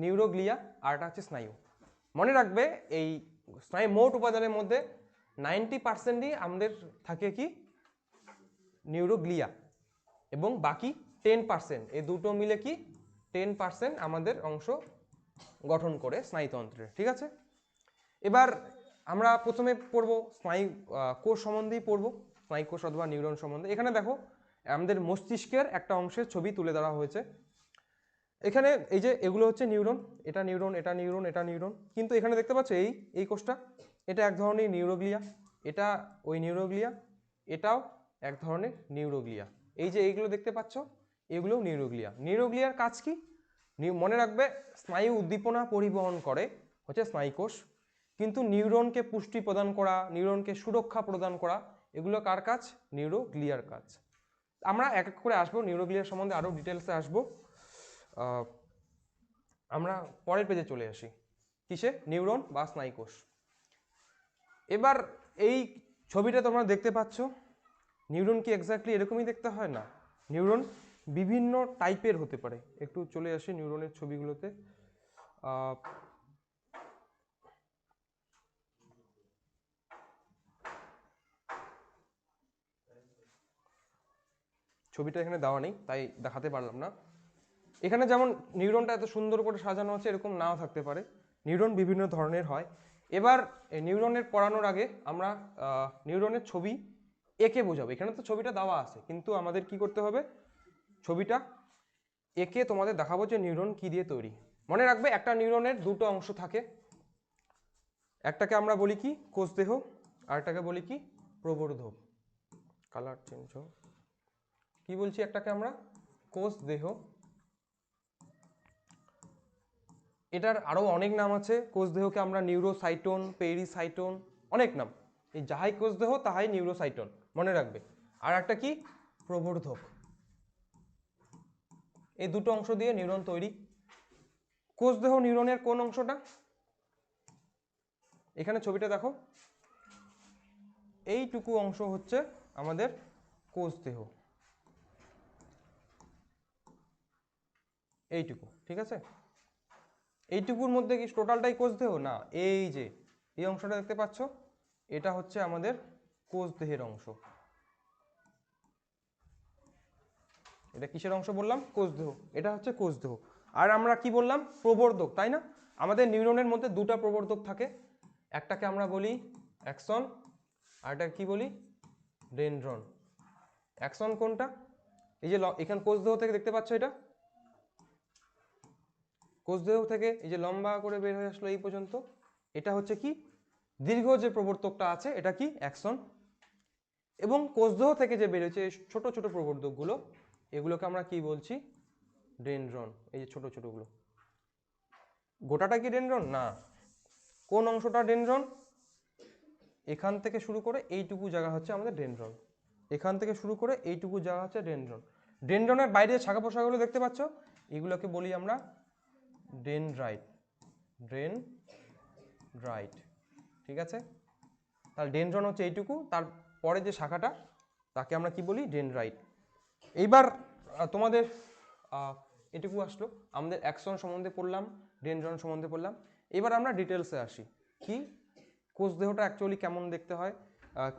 Neuroglia আর একটা হচ্ছে স্নায়ু। মনে রাখবে এই স্নায়ু মোট উপাদানের মধ্যে 90%ই আমাদের থাকে কি নিউরোগ্লিয়া, এবং বাকি 10%, এই দুটো মিলে কি 10% আমাদের অংশ গঠন করে স্নায়ুতন্ত্রের। ঠিক আছে, এবার আমরা প্রথমে পড়বো স্নায়ু কোষ সম্বন্ধেই পড়বো, স্নায়ু কোষ অথবা নিউরন সম্বন্ধে। এখানে দেখো আমাদের মস্তিষ্কের একটা অংশের ছবি তুলে ধরা হয়েছে। এখানে এই যে এগুলো হচ্ছে নিউরন, এটা নিউরন, এটা নিউরন, এটা নিউরন, কিন্তু এখানে দেখতে পাচ্ছ এই কোষটা, এটা এক ধরনের নিউরোগ্লিয়া, এটা ওই নিউরোগ্লিয়া, এটাও এক ধরনের নিউরোগ্লিয়া। এই যে এইগুলো দেখতে পাচ্ছ এগুলোও নিউরোগ্লিয়া। নিউরোগ্লিয়ার কাজ কি? মনে রাখবে স্নায়ু উদ্দীপনা পরিবহন করে হচ্ছে স্নায়ুকোষ, কিন্তু নিউরনকে পুষ্টি প্রদান করা, নিউরনকে সুরক্ষা প্রদান করা, এগুলো কার কাজ? নিউরোগ্লিয়ার কাজ। আমরা এক এক করে আসবো, নিউরোগ্লিয়ার সম্বন্ধে আরও ডিটেলসে আসবো। আমরা পরের পেজে চলে আসি, কিসে? নিউরন বা স্নায়ুকোষ। এবার এই ছবিটা তোমরা দেখতে পাচ্ছ, নিউরন কি এক্স্যাক্টলি এরকমই দেখতে হয়? না, নিউরন বিভিন্ন টাইপের হতে পারে। একটু চলে আসি নিউরনের ছবিগুলোতে। ছবিটা এখানে দেওয়া নেই তাই দেখাতে পারলাম না। এখানে যেমন নিউরনটা এত সুন্দর করে সাজানো আছে এরকম নাও থাকতে পারে, নিউরন বিভিন্ন ধরনের হয়। এবার এই নিউরনের পড়ানোর আগে আমরা নিউরনের ছবি এঁকে বোঝাবো। এখানে তো ছবিটা দেওয়া আছে, কিন্তু আমাদের কি করতে হবে? ছবিটা এঁকে তোমাদের দেখাবো যে নিউরন কি দিয়ে তৈরি। মনে রাখবে একটা নিউরনের দুটো অংশ থাকে, একটাকে আমরা বলি কি কোষদেহ, আর একটাকে বলি কি প্রবর্ধক। কালার চেঞ্জ হোক, কি বলছি? একটাকে আমরা কোষদেহ, এটার আরও অনেক নাম আছে। কোষদেহকে আমরা নিউরোসাইটোন, পেরিসাইটোন, অনেক নাম। এই যাহাই কোষদেহ তাহাই নিউরোসাইটোন, মনে রাখবে। আর একটা কি প্রবর্ধক। এই দুটো অংশ দিয়ে নিউরন তৈরি। কোষদেহ নিউরনের কোন অংশটা? এখানে ছবিটা দেখো, এইটুকু অংশ হচ্ছে আমাদের কোষদেহ, এইটুকু। ঠিক আছে, এইটুকুর মধ্যে কি টোটালটাই কোষদেহ? না, এই যে এই অংশটা দেখতে পাচ্ছ, এটা হচ্ছে আমাদের কোষদেহের অংশ। এটা কিসের অংশ বললাম? কোষদেহ। এটা হচ্ছে কোষদেহ। আর আমরা কি বললাম? প্রবর্ধক, তাই না? আমাদের নিউরনের মধ্যে দুটা প্রবর্ধক থাকে, একটাকে আমরা বলি অ্যাক্সন, আর একটা কি বলি? ডেনড্রন। অ্যাক্সন কোনটা? এই যে এখানে কোষদেহ থেকে দেখতে পাচ্ছ, এটা কোষদেহ থেকে এই যে লম্বা করে বের হয়ে আসলো এই পর্যন্ত, এটা হচ্ছে কি দীর্ঘ যে প্রবর্তকটা আছে, এটা কি অ্যাক্সন। এবং কোষদেহ থেকে যে বেরোচ্ছে ছোট ছোট প্রবর্ধকগুলো, এগুলোকে আমরা কি বলছি? ডেনড্রন। এই যে ছোট ছোটগুলো, গোটাটা কি ডেনড্রন? না। কোন অংশটা ডেনড্রন? এখান থেকে শুরু করে এইটুকু জায়গা হচ্ছে আমাদের ডেনড্রন, এখান থেকে শুরু করে এইটুকু জায়গা হচ্ছে ডেনড্রন। ডেনড্রনের বাইরে শাখা পোশাকগুলো দেখতে পাচ্ছ, এগুলোকে বলি আমরা ডেনড্রাইট। ডেনড্রাইট, ঠিক আছে? তাহলে ডেনড্রন হচ্ছে এইটুকু, তারপরে যে শাখাটা তাকে আমরা কি বলি? ডেনড্রাইট। এইবার তোমাদের এটুকু আসলো, আমাদের অ্যাক্সন সম্বন্ধে পড়লাম, ডেনড্রন সম্বন্ধে পড়লাম। এবার আমরা ডিটেলসে আসি, কি কোষদেহটা অ্যাকচুয়ালি কেমন দেখতে হয়,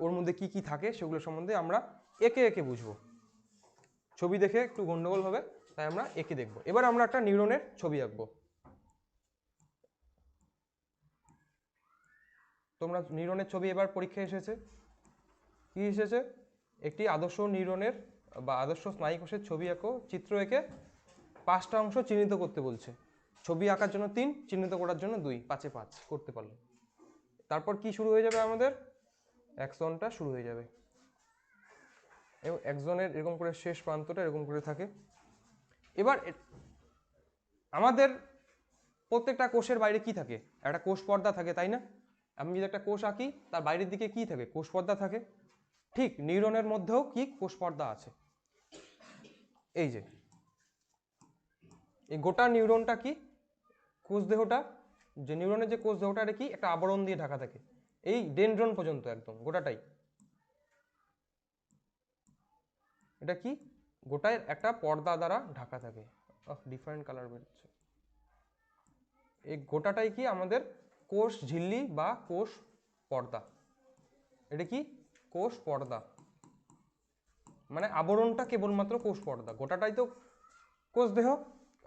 ওর মধ্যে কি কি থাকে, সেগুলো সম্বন্ধে আমরা একে একে বুঝবো। ছবি দেখে একটু গন্ডগোল হবে, তাই আমরা একে দেখবো। এবার আমরা একটা নিউরনের ছবি আঁকবো। তোমরা নিউরনের ছবি এবার পরীক্ষায় এসেছে, কি এসেছে? একটি আদর্শ নিউরনের বা আদর্শ স্নায়ুকোষের ছবি আঁকো, চিত্র এঁকে 5টা অংশ চিহ্নিত করতে বলছে। ছবি আঁকার জন্য 3, চিহ্নিত করার জন্য 2, 5-এ 5 করতে পারলে। তারপর কি শুরু হয়ে যাবে? আমাদের অ্যাক্সনটা শুরু হয়ে যাবে, এবং অ্যাক্সনের এরকম করে শেষ প্রান্তটা এরকম করে থাকে। এবার আমাদের প্রত্যেকটা কোষের বাইরে কি থাকে? একটা কোষ পর্দা থাকে, তাই না? আমি যদি একটা কোষ আঁকি, তার বাইরের দিকে কি থাকে? কোষ পর্দা থাকে। ঠিক নিউরনের মধ্যেও কি কোষ পর্দা আছে। এই যে এই গোটা নিউরনটা কি, কোষদেহটা, যে নিউরনের যে কোষদেহটা, এটা কি একটা আবরণ দিয়ে ঢাকা থাকে, এই ডেনড্রন পর্যন্ত একদম গোটাটাই। এটা কি গোটায় একটা পর্দা দ্বারা ঢাকা থাকে। ডিফারেন্ট কালার বেরোচ্ছে। এই গোটাটাই কি আমাদের কোষ ঝিল্লি বা কোষ পর্দা। এটা কি কোষ পর্দা, মানে আবরণটা কেবলমাত্র কোষ পর্দা, গোটাটাই তো কোষ দেহ,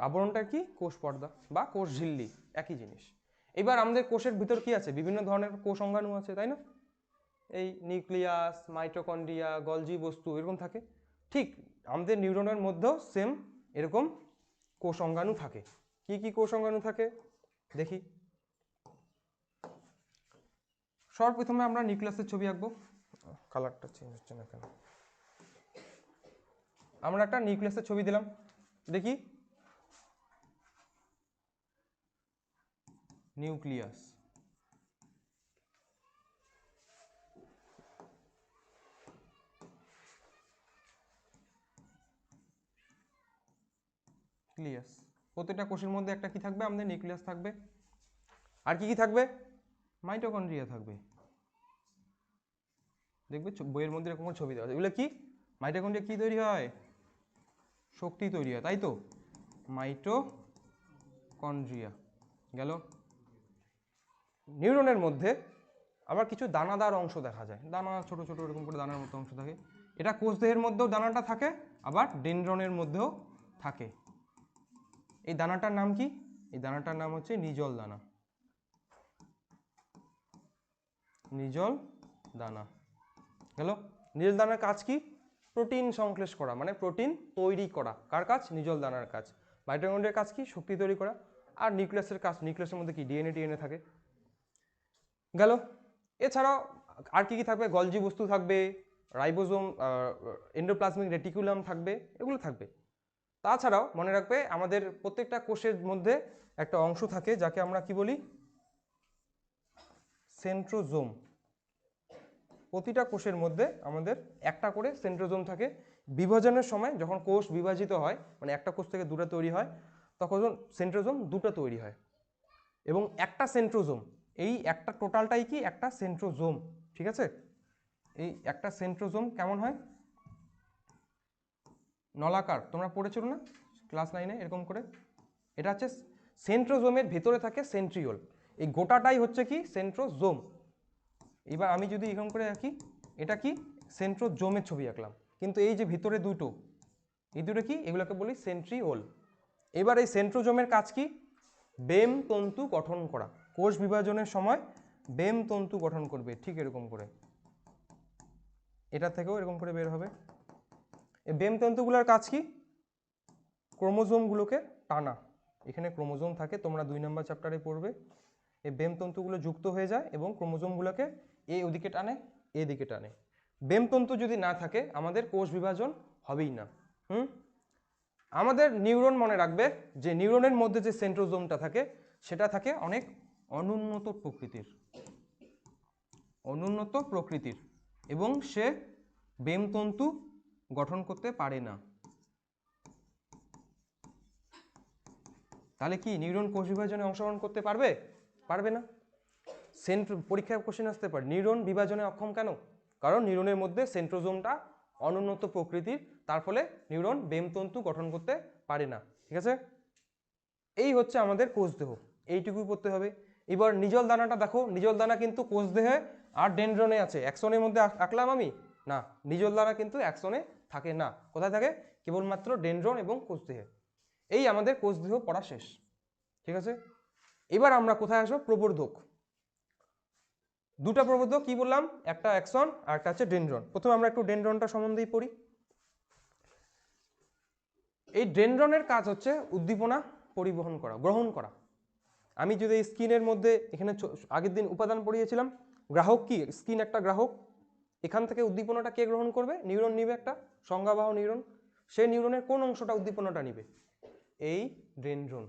আবরণটা কি কোষ পর্দা বা কোষ ঝিল্লি, একই জিনিস। এবার আমাদের কোষের ভিতর কি আছে, বিভিন্ন ধরনের কোষ অঙ্গাণু আছে, তাই না? এই নিউক্লিয়াস, মাইটোকন্ড্রিয়া, গলজি বস্তু এরকম থাকে। ঠিক আমাদের নিউরনের মধ্যেও সেম এরকম কোষ অঙ্গাণু থাকে। কি কি কোষ অঙ্গাণু থাকে দেখি। সর্বপ্রথমে আমরা নিউক্লিয়াসের ছবি আঁকবো। কালারটা চেঞ্জ হচ্ছে না কেন? আমরা একটা নিউক্লিয়াসের ছবি দিলাম, দেখি। নিউক্লিয়াস, নিউক্লিয়াস, প্রত্যেকটা কোষের মধ্যে একটা কি থাকবে, আমাদের নিউক্লিয়াস থাকবে। আর কি কি থাকবে? মাইটোকন্ড্রিয়া থাকবে। দেখবে বইয়ের মধ্যে এরকম ছবি দেওয়া আছে, এগুলো কি? মাইটোকন্ড্রিয়া কি তৈরি হয়? শক্তি তৈরি হয়, তাই তো, মাইটোকন্ড্রিয়া গেল। নিউরনের মধ্যে আবার কিছু দানাদার অংশ দেখা যায়, দানা ছোট ছোট এরকম করে দানার মতো অংশ থাকে। এটা কোষ দেহের মধ্যেও দানাটা থাকে, আবার ডেনড্রনের মধ্যেও থাকে। এই দানাটার নাম কি? এই দানাটার নাম হচ্ছে নিজল দানা। নিজল দানা গেল। নিজল দানার কাজ কি? প্রোটিন সংশ্লেষ করা, মানে প্রোটিন তৈরি করা। কার কাজ? নিজল দানার কাজ। মাইটোকন্ড্রিয়ার কাজ কি? শক্তি তৈরি করা। আর নিউক্লিয়াসের কাজ, নিউক্লিয়াসের মধ্যে কি ডিএনএ টিএনএ থাকে গেল। এছাড়াও আর কি কি থাকবে? গলজি বস্তু থাকবে, রাইবোজোম, এন্ডোপ্লাজমিক রেটিকুলাম থাকবে, এগুলো থাকবে। তাছাড়াও মনে রাখবে আমাদের প্রত্যেকটা কোষের মধ্যে একটা অংশ থাকে যাকে আমরা কি বলি? সেন্ট্রোজোম। প্রতিটা কোষের মধ্যে আমাদের একটা করে সেন্ট্রোজোম থাকে। বিভাজনের সময় যখন কোষ বিভাজিত হয়, মানে একটা কোষ থেকে দুটো তৈরি হয়, তখন সেন্ট্রোজোম দুটো তৈরি হয়। এবং একটা সেন্ট্রোজোম, এই একটা টোটালটাই কি একটা সেন্ট্রোজোম, ঠিক আছে? এই একটা সেন্ট্রোজোম কেমন হয়? নলাকার। তোমরা পড়েছো না ক্লাস 9-এ এরকম করে? এটা হচ্ছে সেন্ট্রোজোমের ভিতরে থাকে সেন্ট্রিওল। এই গোটাটাই হচ্ছে কি সেন্ট্রোজোম। এবার আমি যদি এরকম করে আঁকি, এটা কি? সেন্ট্রোজোমের ছবি আঁকলাম। কিন্তু এই যে ভিতরে দুটো, এই দুটো কি? এগুলোকে বলি সেন্ট্রিওল। এবার এই সেন্ট্রোজোমের কাজ কি? বেম তন্তু গঠন করা। কোষ বিভাজনের সময় বেম তন্তু গঠন করবে, ঠিক এরকম করে। এটা থেকেও এরকম করে বের হবে। এই বেম তন্তুগুলোর কাজ কি? ক্রোমোজোমগুলোকে টানা। এখানে ক্রোমোজোম থাকে, তোমরা 2 নম্বর চ্যাপ্টারে পড়বে। এই বেম তন্তুগুলো যুক্ত হয়ে যায় এবং ক্রোমোজোমগুলোকে এই ওদিকে টানে, এদিকে টানে। বেম তন্তু যদি না থাকে আমাদের কোষ বিভাজন হবেই না। আমাদের নিউরন মনে রাখবে যে নিউরনের মধ্যে যে সেন্ট্রোজোমটা থাকে সেটা থাকে অনেক অনুন্নত প্রকৃতির, অনুন্নত প্রকৃতির, এবং সে বেম তন্তু গঠন করতে পারে না। তাহলে কি নিউরন কোষ বিভাজনে অংশগ্রহণ করতে পারবে? পারবে না। পরীক্ষায় কোশ্চেন আসতে পারে নিউরন বিভাজনে অক্ষম কেন? কারণ নিউরনের মধ্যে সেন্ট্রোজোমটা অনুন্নত প্রকৃতির, তার ফলে নিউরন বেমতন্তু গঠন করতে পারে না। ঠিক আছে, এই হচ্ছে আমাদের কোষ দেহ, এইটুকুই পড়তে হবে। এবার নিজল দানাটা দেখো, নিজল দানা কিন্তু কোষ দেহে আর ডেনড্রনে আছে। অ্যাক্সনের মধ্যে আঁকলাম আমি না, নিজল দানা কিন্তু অ্যাক্সনে থাকে না। কোথায় থাকে? কেবলমাত্র ডেনড্রন এবং কোষ দেহে। এই আমাদের কোষ দেহ পড়া শেষ। ঠিক আছে, এবার আমরা কোথায় আসবো? প্রবর্ধক। দুটা প্রবর্ধক কি বললাম? একটা অ্যাক্সন আর একটা হচ্ছে ডেনড্রন। প্রথমে আমরা একটু ডেনড্রনটা সম্বন্ধেই পড়ি। এই ডেনড্রনের কাজ হচ্ছে উদ্দীপনা পরিবহন করা, গ্রহণ করা। আমি যদি এই স্কিনের মধ্যে এখানে আগের দিন উপাদান পড়িয়েছিলাম, গ্রাহক কি? স্কিন একটা গ্রাহক। এখান থেকে উদ্দীপনাটা কে গ্রহণ করবে? নিউরন নিবে, একটা সংজ্ঞাবাহ নিউরন। সেই নিউরনের কোন অংশটা উদ্দীপনাটা নিবে? এই ডেনড্রন।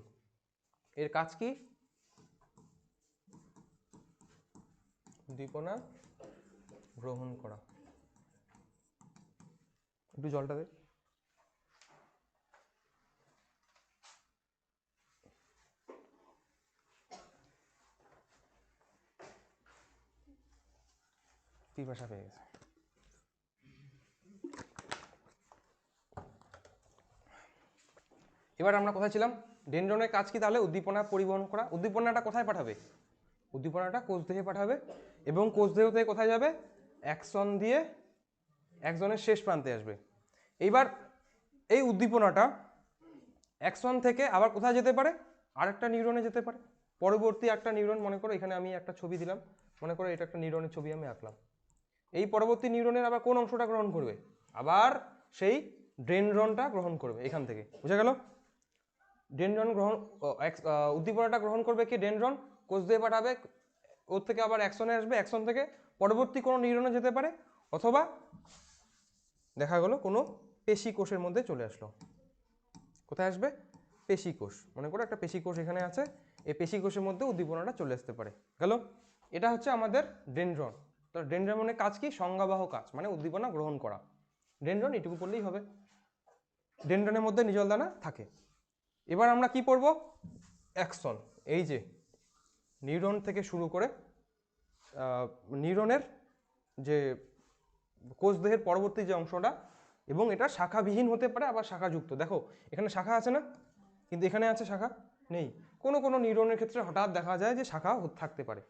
এর কাজ কি? উদ্দীপনা গ্রহণ করা। একটু জলটা দে। পিপাসা পেয়ে গেছে। এবার আমরা কোথায় ছিলাম? ডেনড্রনের কাজ কি তাহলে? উদ্দীপনা পরিবহন করা। উদ্দীপনাটা কোথায় পাঠাবে? উদ্দীপনাটা কোষদেহে পাঠাবে এবং কোষদেহ থেকে কোথায় যাবে? অ্যাক্সন দিয়ে অ্যাক্সনের শেষ প্রান্তে আসবে। এইবার এই উদ্দীপনাটা অ্যাক্সন থেকে আবার কোথায় যেতে পারে? আরেকটা নিউরনে যেতে পারে। পরবর্তী একটা নিউরন, মনে করো এখানে আমি একটা ছবি দিলাম, মনে করো এটা একটা নিউরনের ছবি আমি আঁকলাম। এই পরবর্তী নিউরনের আবার কোন অংশটা গ্রহণ করবে? আবার সেই ডেনড্রনটা গ্রহণ করবে এখান থেকে। বুঝা গেল? ডেনড্রন গ্রহণ, উদ্দীপনাটা গ্রহণ করবে কি? ডেনড্রন কোষ দিয়ে পাঠাবে, ওর থেকে আবার অ্যাক্সনে আসবে, অ্যাক্সন থেকে পরবর্তী কোনো নিউরনে যেতে পারে, অথবা দেখা গেল কোনো পেশি কোষের মধ্যে চলে আসলো। কোথায় আসবে? পেশি কোষ। মনে করো একটা পেশি কোষ এখানে আছে, এই পেশি কোষের মধ্যে উদ্দীপনাটা চলে আসতে পারে। গেল? এটা হচ্ছে আমাদের ডেনড্রন। তো ডেনড্রনের কাজ কি? সংজ্ঞাবাহ কাজ, মানে উদ্দীপনা গ্রহণ করা। ডেনড্রন এটুকু পড়লেই হবে। ডেনড্রনের মধ্যে নিজল দানা থাকে। এবার আমরা কি পড়ব? অ্যাক্সন। এই যে নিউরন থেকে শুরু করে নিউরনের যে কোষদেহের পরবর্তী যে অংশটা, এবং এটা শাখাবিহীন হতে পারে আবার শাখাযুক্ত। দেখো এখানে শাখা আছে না, কিন্তু এখানে আছে শাখা নেই। কোনো কোনো নিউরনের ক্ষেত্রে হঠাৎ দেখা যায় যে শাখা থাকতে পারে।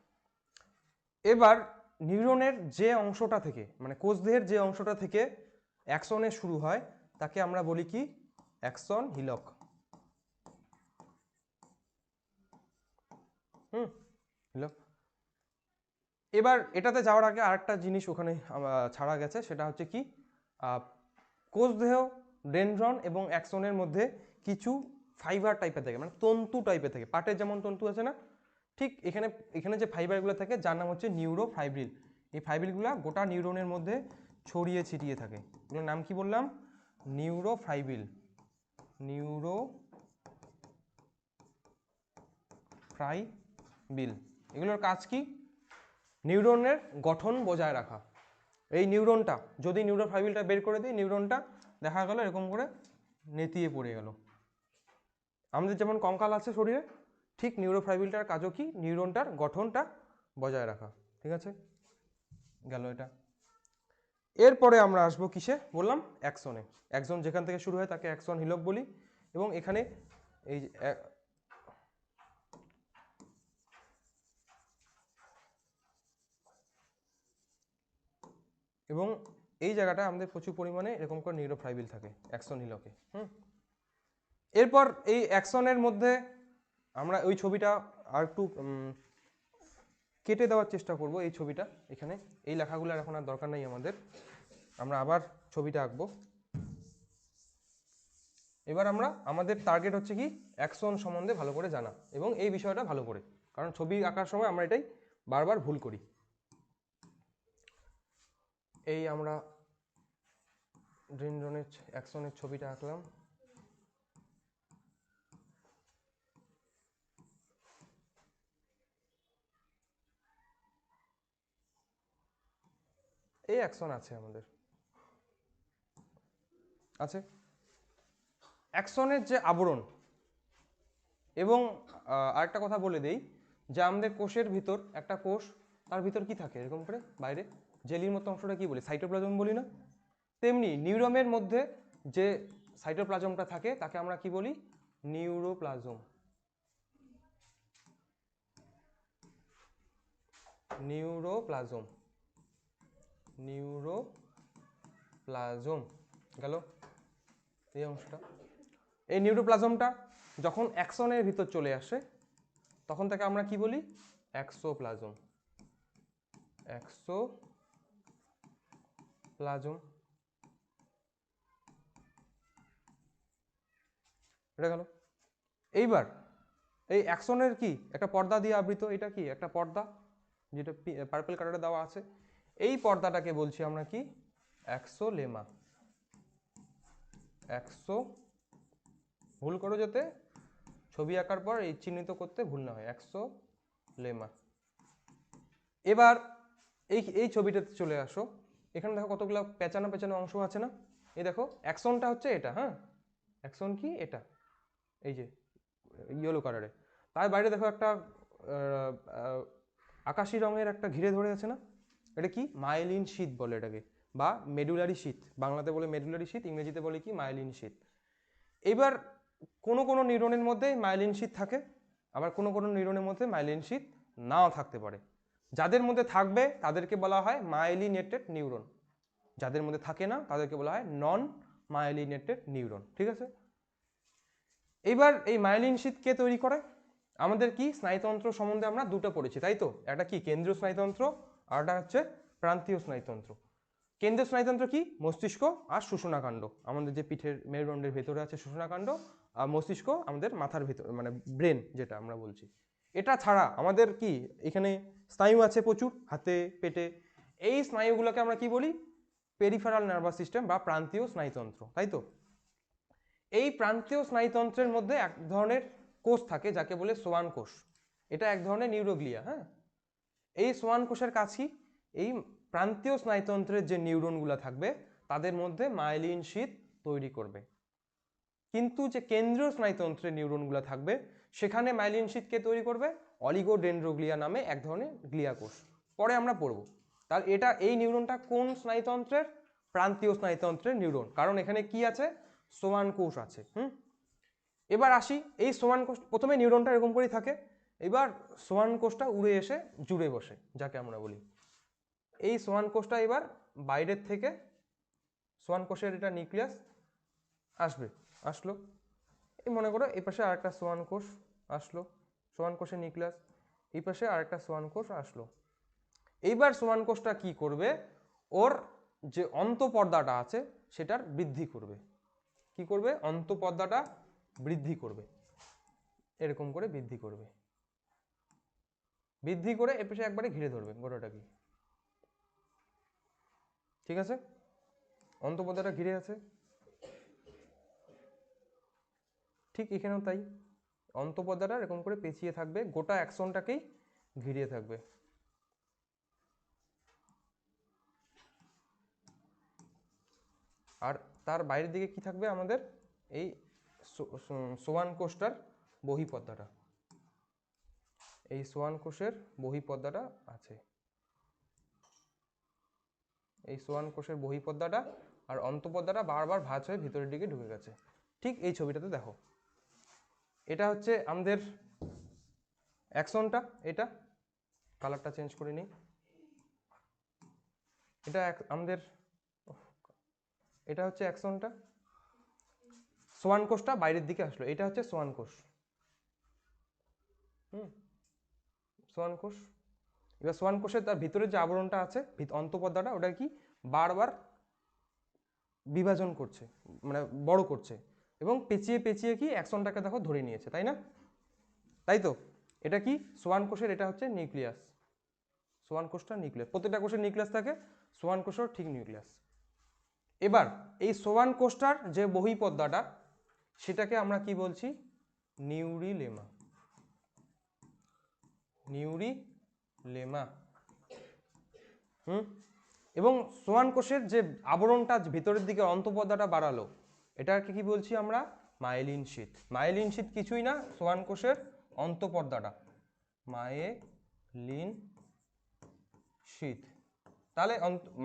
এবার নিউরনের যে অংশটা থেকে, মানে কোষদেহের যে অংশটা থেকে অ্যাক্সনে শুরু হয়, তাকে আমরা বলি কি? অ্যাক্সন হিলক। হিলক। এবার এটাতে যাওয়ার আগে আরেকটা জিনিস ওখানে ছাড়া গেছে, সেটা হচ্ছে কি? কোষদেহ, ডেনড্রন এবং অ্যাক্সনের মধ্যে কিছু ফাইবার টাইপের থাকে, মানে তন্তু টাইপের থাকে। পাটের যেমন তন্তু আছে না, ঠিক এখানে এখানে যে ফাইবারগুলো থাকে যার নাম হচ্ছে নিউরোফাইব্রিল। এই ফাইব্রিলগুলো গোটা নিউরনের মধ্যে ছড়িয়ে ছিটিয়ে থাকে। এগুলোর নাম কি বললাম? নিউরোফাইব্রিল। নিউরোফাইব্রিল। এগুলোর কাজ কি? নিউরনের গঠন বজায় রাখা। এই নিউরনটা যদি নিউরোফাইব্রিলটা বের করে দিই, নিউরনটা দেখা গেল এরকম করে নেতিয়ে পড়ে গেল। আমাদের যেমন কঙ্কাল আছে শরীরে, ঠিক নিউরোফাইব্রিলটার কাজও কি? নিউরনটার গঠনটা বজায় রাখা। ঠিক আছে, গেল এটা। এরপরে আমরা আসবো কিসে? বললাম অ্যাক্সনে। অ্যাক্সন যেখান থেকে শুরু হয় তাকে অ্যাক্সন হিলক বলি। এবং এখানে এই এবং এই জায়গাটা আমাদের প্রচুর পরিমাণে এরকম করে নিউরোফাইব্রিল থাকে অ্যাক্সন হিলকে। এরপর এই অ্যাক্সনের মধ্যে আমরা ওই ছবিটা আর একটু কেটে দেওয়ার চেষ্টা করব। এই ছবিটা এখানে, এই লেখাগুলো এখন আর দরকার নেই আমাদের, আমরা আবার ছবিটা আঁকবো। এবার আমরা আমাদের টার্গেট হচ্ছে কি? অ্যাক্সন সম্বন্ধে ভালো করে জানা এবং এই বিষয়টা ভালো করে, কারণ ছবি আঁকার সময় আমরা এটাই বারবার ভুল করি। এই আমরা ডেনড্রনের অ্যাক্সনের ছবিটা আঁকলাম। এই অ্যাক্সন আছে আমাদের, আছে অ্যাক্সনের যে আবরণ। এবং আরেকটা কথা বলে দেই, যে আমাদের কোষের ভিতর একটা কোষ, তার ভিতর কি থাকে এরকম করে বাইরে জেলির মতো অংশটা কি বলি? সাইটোপ্লাজম বলি না? তেমনি নিউরনের মধ্যে যে সাইটোপ্লাজমটা থাকে তাকে আমরা কি বলি? নিউরোপ্লাজম। নিউরোপ্লাজম, নিউরোপ্লাজম গেল এই অংশটা। এই নিউরোপ্লাজমটা যখন অ্যাক্সনের ভিতর চলে আসে তখন তাকে আমরা কি বলি? এক্সোপ্লাজম। এক্সোপ্লাজম, এটা গেল। এইবার এই অ্যাক্সনের কি একটা পর্দা দিয়ে আবৃত, এটা কি একটা পর্দা যেটা পার্পল কালারে দেওয়া আছে। এই পর্দাটাকে বলছি আমরা কি? অ্যাক্সোলেমা। অ্যাক্সো, ভুল করো যাতে ছবি আঁকার পর এই চিহ্নিত করতে ভুল না হয়, অ্যাক্সোলেমা। এবার এই এই ছবিটাতে চলে আসো, এখানে দেখো কতগুলো পেঁচানো পেঁচানো অংশ আছে না? এই দেখো অ্যাক্সনটা হচ্ছে এটা, হ্যাঁ অ্যাক্সন কি? এটা এই যে ইয়েলো কালারে। তার বাইরে দেখো একটা আকাশি রঙের একটা ঘিরে ধরে আছে না? এটা কি? মাইলিন শীথ বলে এটাকে, বা মেডুলারি শীথ। বাংলাতে বলে মেডুলারি শীথ, ইংরেজিতে বলে কি? মাইলিন শীথ। এবার কোনো কোনো নিউরনের মধ্যে মাইলিন শীথ থাকে, আবার কোনো কোনো নিউরনের মধ্যে মাইলিন শীথ নাও থাকতে পারে। যাদের মধ্যে থাকবে তাদেরকে বলা হয় মাইলিনেটেড নিউরন, যাদের মধ্যে থাকে না তাদেরকে বলা হয় নন মাইলিনেটেড নিউরন। ঠিক আছে, এইবার এই মাইলিন শীথ কে তৈরি করে? আমাদের কি স্নায়ুতন্ত্র সম্বন্ধে আমরা দুটো পড়েছি, তাই তো? একটা কি কেন্দ্রীয় স্নায়ুতন্ত্র, আর একটা হচ্ছে প্রান্তীয় স্নায়ুতন্ত্র। কেন্দ্রীয় স্নায়ুতন্ত্র কি? মস্তিষ্ক আর সুষুনাকাণ্ড, আমাদের যে পিঠের মেরুদণ্ডের ভেতরে আছে সুষুনাকাণ্ড, আর মস্তিষ্ক আমাদের মাথার ভেতর, মানে ব্রেন যেটা আমরা বলছি। এটা ছাড়া আমাদের কি এখানে স্নায়ু আছে প্রচুর, হাতে পেটে। এই স্নায়ুগুলোকে আমরা কি বলি? পেরিফেরাল নার্ভাস সিস্টেম বা প্রান্তীয় স্নায়ুতন্ত্র, তাই তো? এই প্রান্তীয় স্নায়ুতন্ত্রের মধ্যে এক ধরনের কোষ থাকে যাকে বলে সোয়ান কোষ। এটা এক ধরনের নিউরোগ্লিয়া। হ্যাঁ, এই সোয়ান কোষের কাছে এই প্রান্তীয় স্নায়ুতন্ত্রের যে নিউরনগুলো থাকবে তাদের মধ্যে মাইলিন শীথ তৈরি করবে। কিন্তু যে কেন্দ্রীয় স্নায়ুতন্ত্রের নিউরনগুলো থাকবে সেখানে মাইলিন শীথ কে তৈরি করবে? অলিগোডেন্ড্রোগ্লিয়া নামে এক ধরনের গ্লিয়া কোষ, পরে আমরা পড়ব। তার এটা এই নিউরনটা কোন স্নায়ুতন্ত্রের? প্রান্তীয় স্নায়ুতন্ত্রের নিউরন, কারণ এখানে কি আছে? সোয়ান কোষ আছে। এবার আসি, এই সোয়ান কোষ প্রথমে নিউরনটা এরকম করেই থাকে, এবার সোয়ান কোষটা উড়ে এসে জুড়ে বসে যাকে আমরা বলি। এই সোয়ান কোষটা এবার বাইরের থেকে সোয়ান কোষের এটা নিউক্লিয়াস আসলো, এই মনে করো এই পাশে আরেকটা সোয়ান কোষ আসলো, সোয়ান কোষের নিউক্লিয়াস, এই পাশে আরেকটা সোয়ান কোষ আসলো। এইবার সোয়ান কোষটা কি করবে? ওর যে অন্তঃপর্দাটা আছে সেটার বৃদ্ধি করবে। কি করবে? অন্তঃপর্দাটা বৃদ্ধি করবে, এরকম করে বৃদ্ধি করবে, বৃদ্ধি করে এ পাশে একবারে ঘিরে ধরবে গোটাটা কি। ঠিক আছে, অন্তঃপর্দাটা ঘিরে আছে, ঠিক এখানেও তাই। অন্তঃপর্দাটা এরকম করে পেঁচিয়ে থাকবে, গোটা অ্যাক্সনটাকেই ঘিরিয়ে থাকবে। আর তার বাইরের দিকে কি থাকবে? আমাদের এই সোয়ান কোষটার বহিঃপর্দাটা, এই সোয়ান কোষের বহিঃপর্দাটা আছে, এই সোয়ান কোষের বহিঃপর্দাটা আর অন্তঃপর্দাটা বারবার ভাঁজ হয়ে ভিতরের দিকে ঢুকে গেছে। ঠিক এই ছবিটাতে দেখো, এটা হচ্ছে আমাদের অ্যাক্সনটা, এটা কালারটা চেঞ্জ করে নিই, এটা আমাদের, এটা হচ্ছে অ্যাক্সনটা, সোয়ান কোষটা বাইরের দিকে আসলো, এটা হচ্ছে সোয়ান কোষ। সোয়ান কোষ, এবার সোয়ান কোষের তার ভিতরের যে আবরণটা আছে অন্তঃপর্দাটা, ওটা কি বারবার বিভাজন করছে, মানে বড় করছে, এবং পেঁচিয়ে পেঁচিয়ে কি অ্যাক্সনটাকে দেখো ধরে নিয়েছে, তাই না? তাই তো, এটা কি সোয়ান কোষের, এটা হচ্ছে নিউক্লিয়াস, সোয়ান কোষটা নিউক্লিয়াস, প্রত্যেকটা কোষের নিউক্লিয়াস থাকে, সোয়ান কোষের ঠিক নিউক্লিয়াস। এবার এই সোয়ান কোষটার যে বহিঃপর্দাটা সেটাকে আমরা কি বলছি? নিউরিলেমা, নিউরিলেমা। এবং সোয়ান কোষের যে আবরণটা ভিতরের দিকে অন্তঃপর্দাটা বাড়ালো, এটাকে কি বলছি আমরা? মাইলিন শীথ। মাইলিন শীথ কিছুই না, সোয়ান কোষের অন্তঃপর্দাটা, মাইলিন শীথ। তাহলে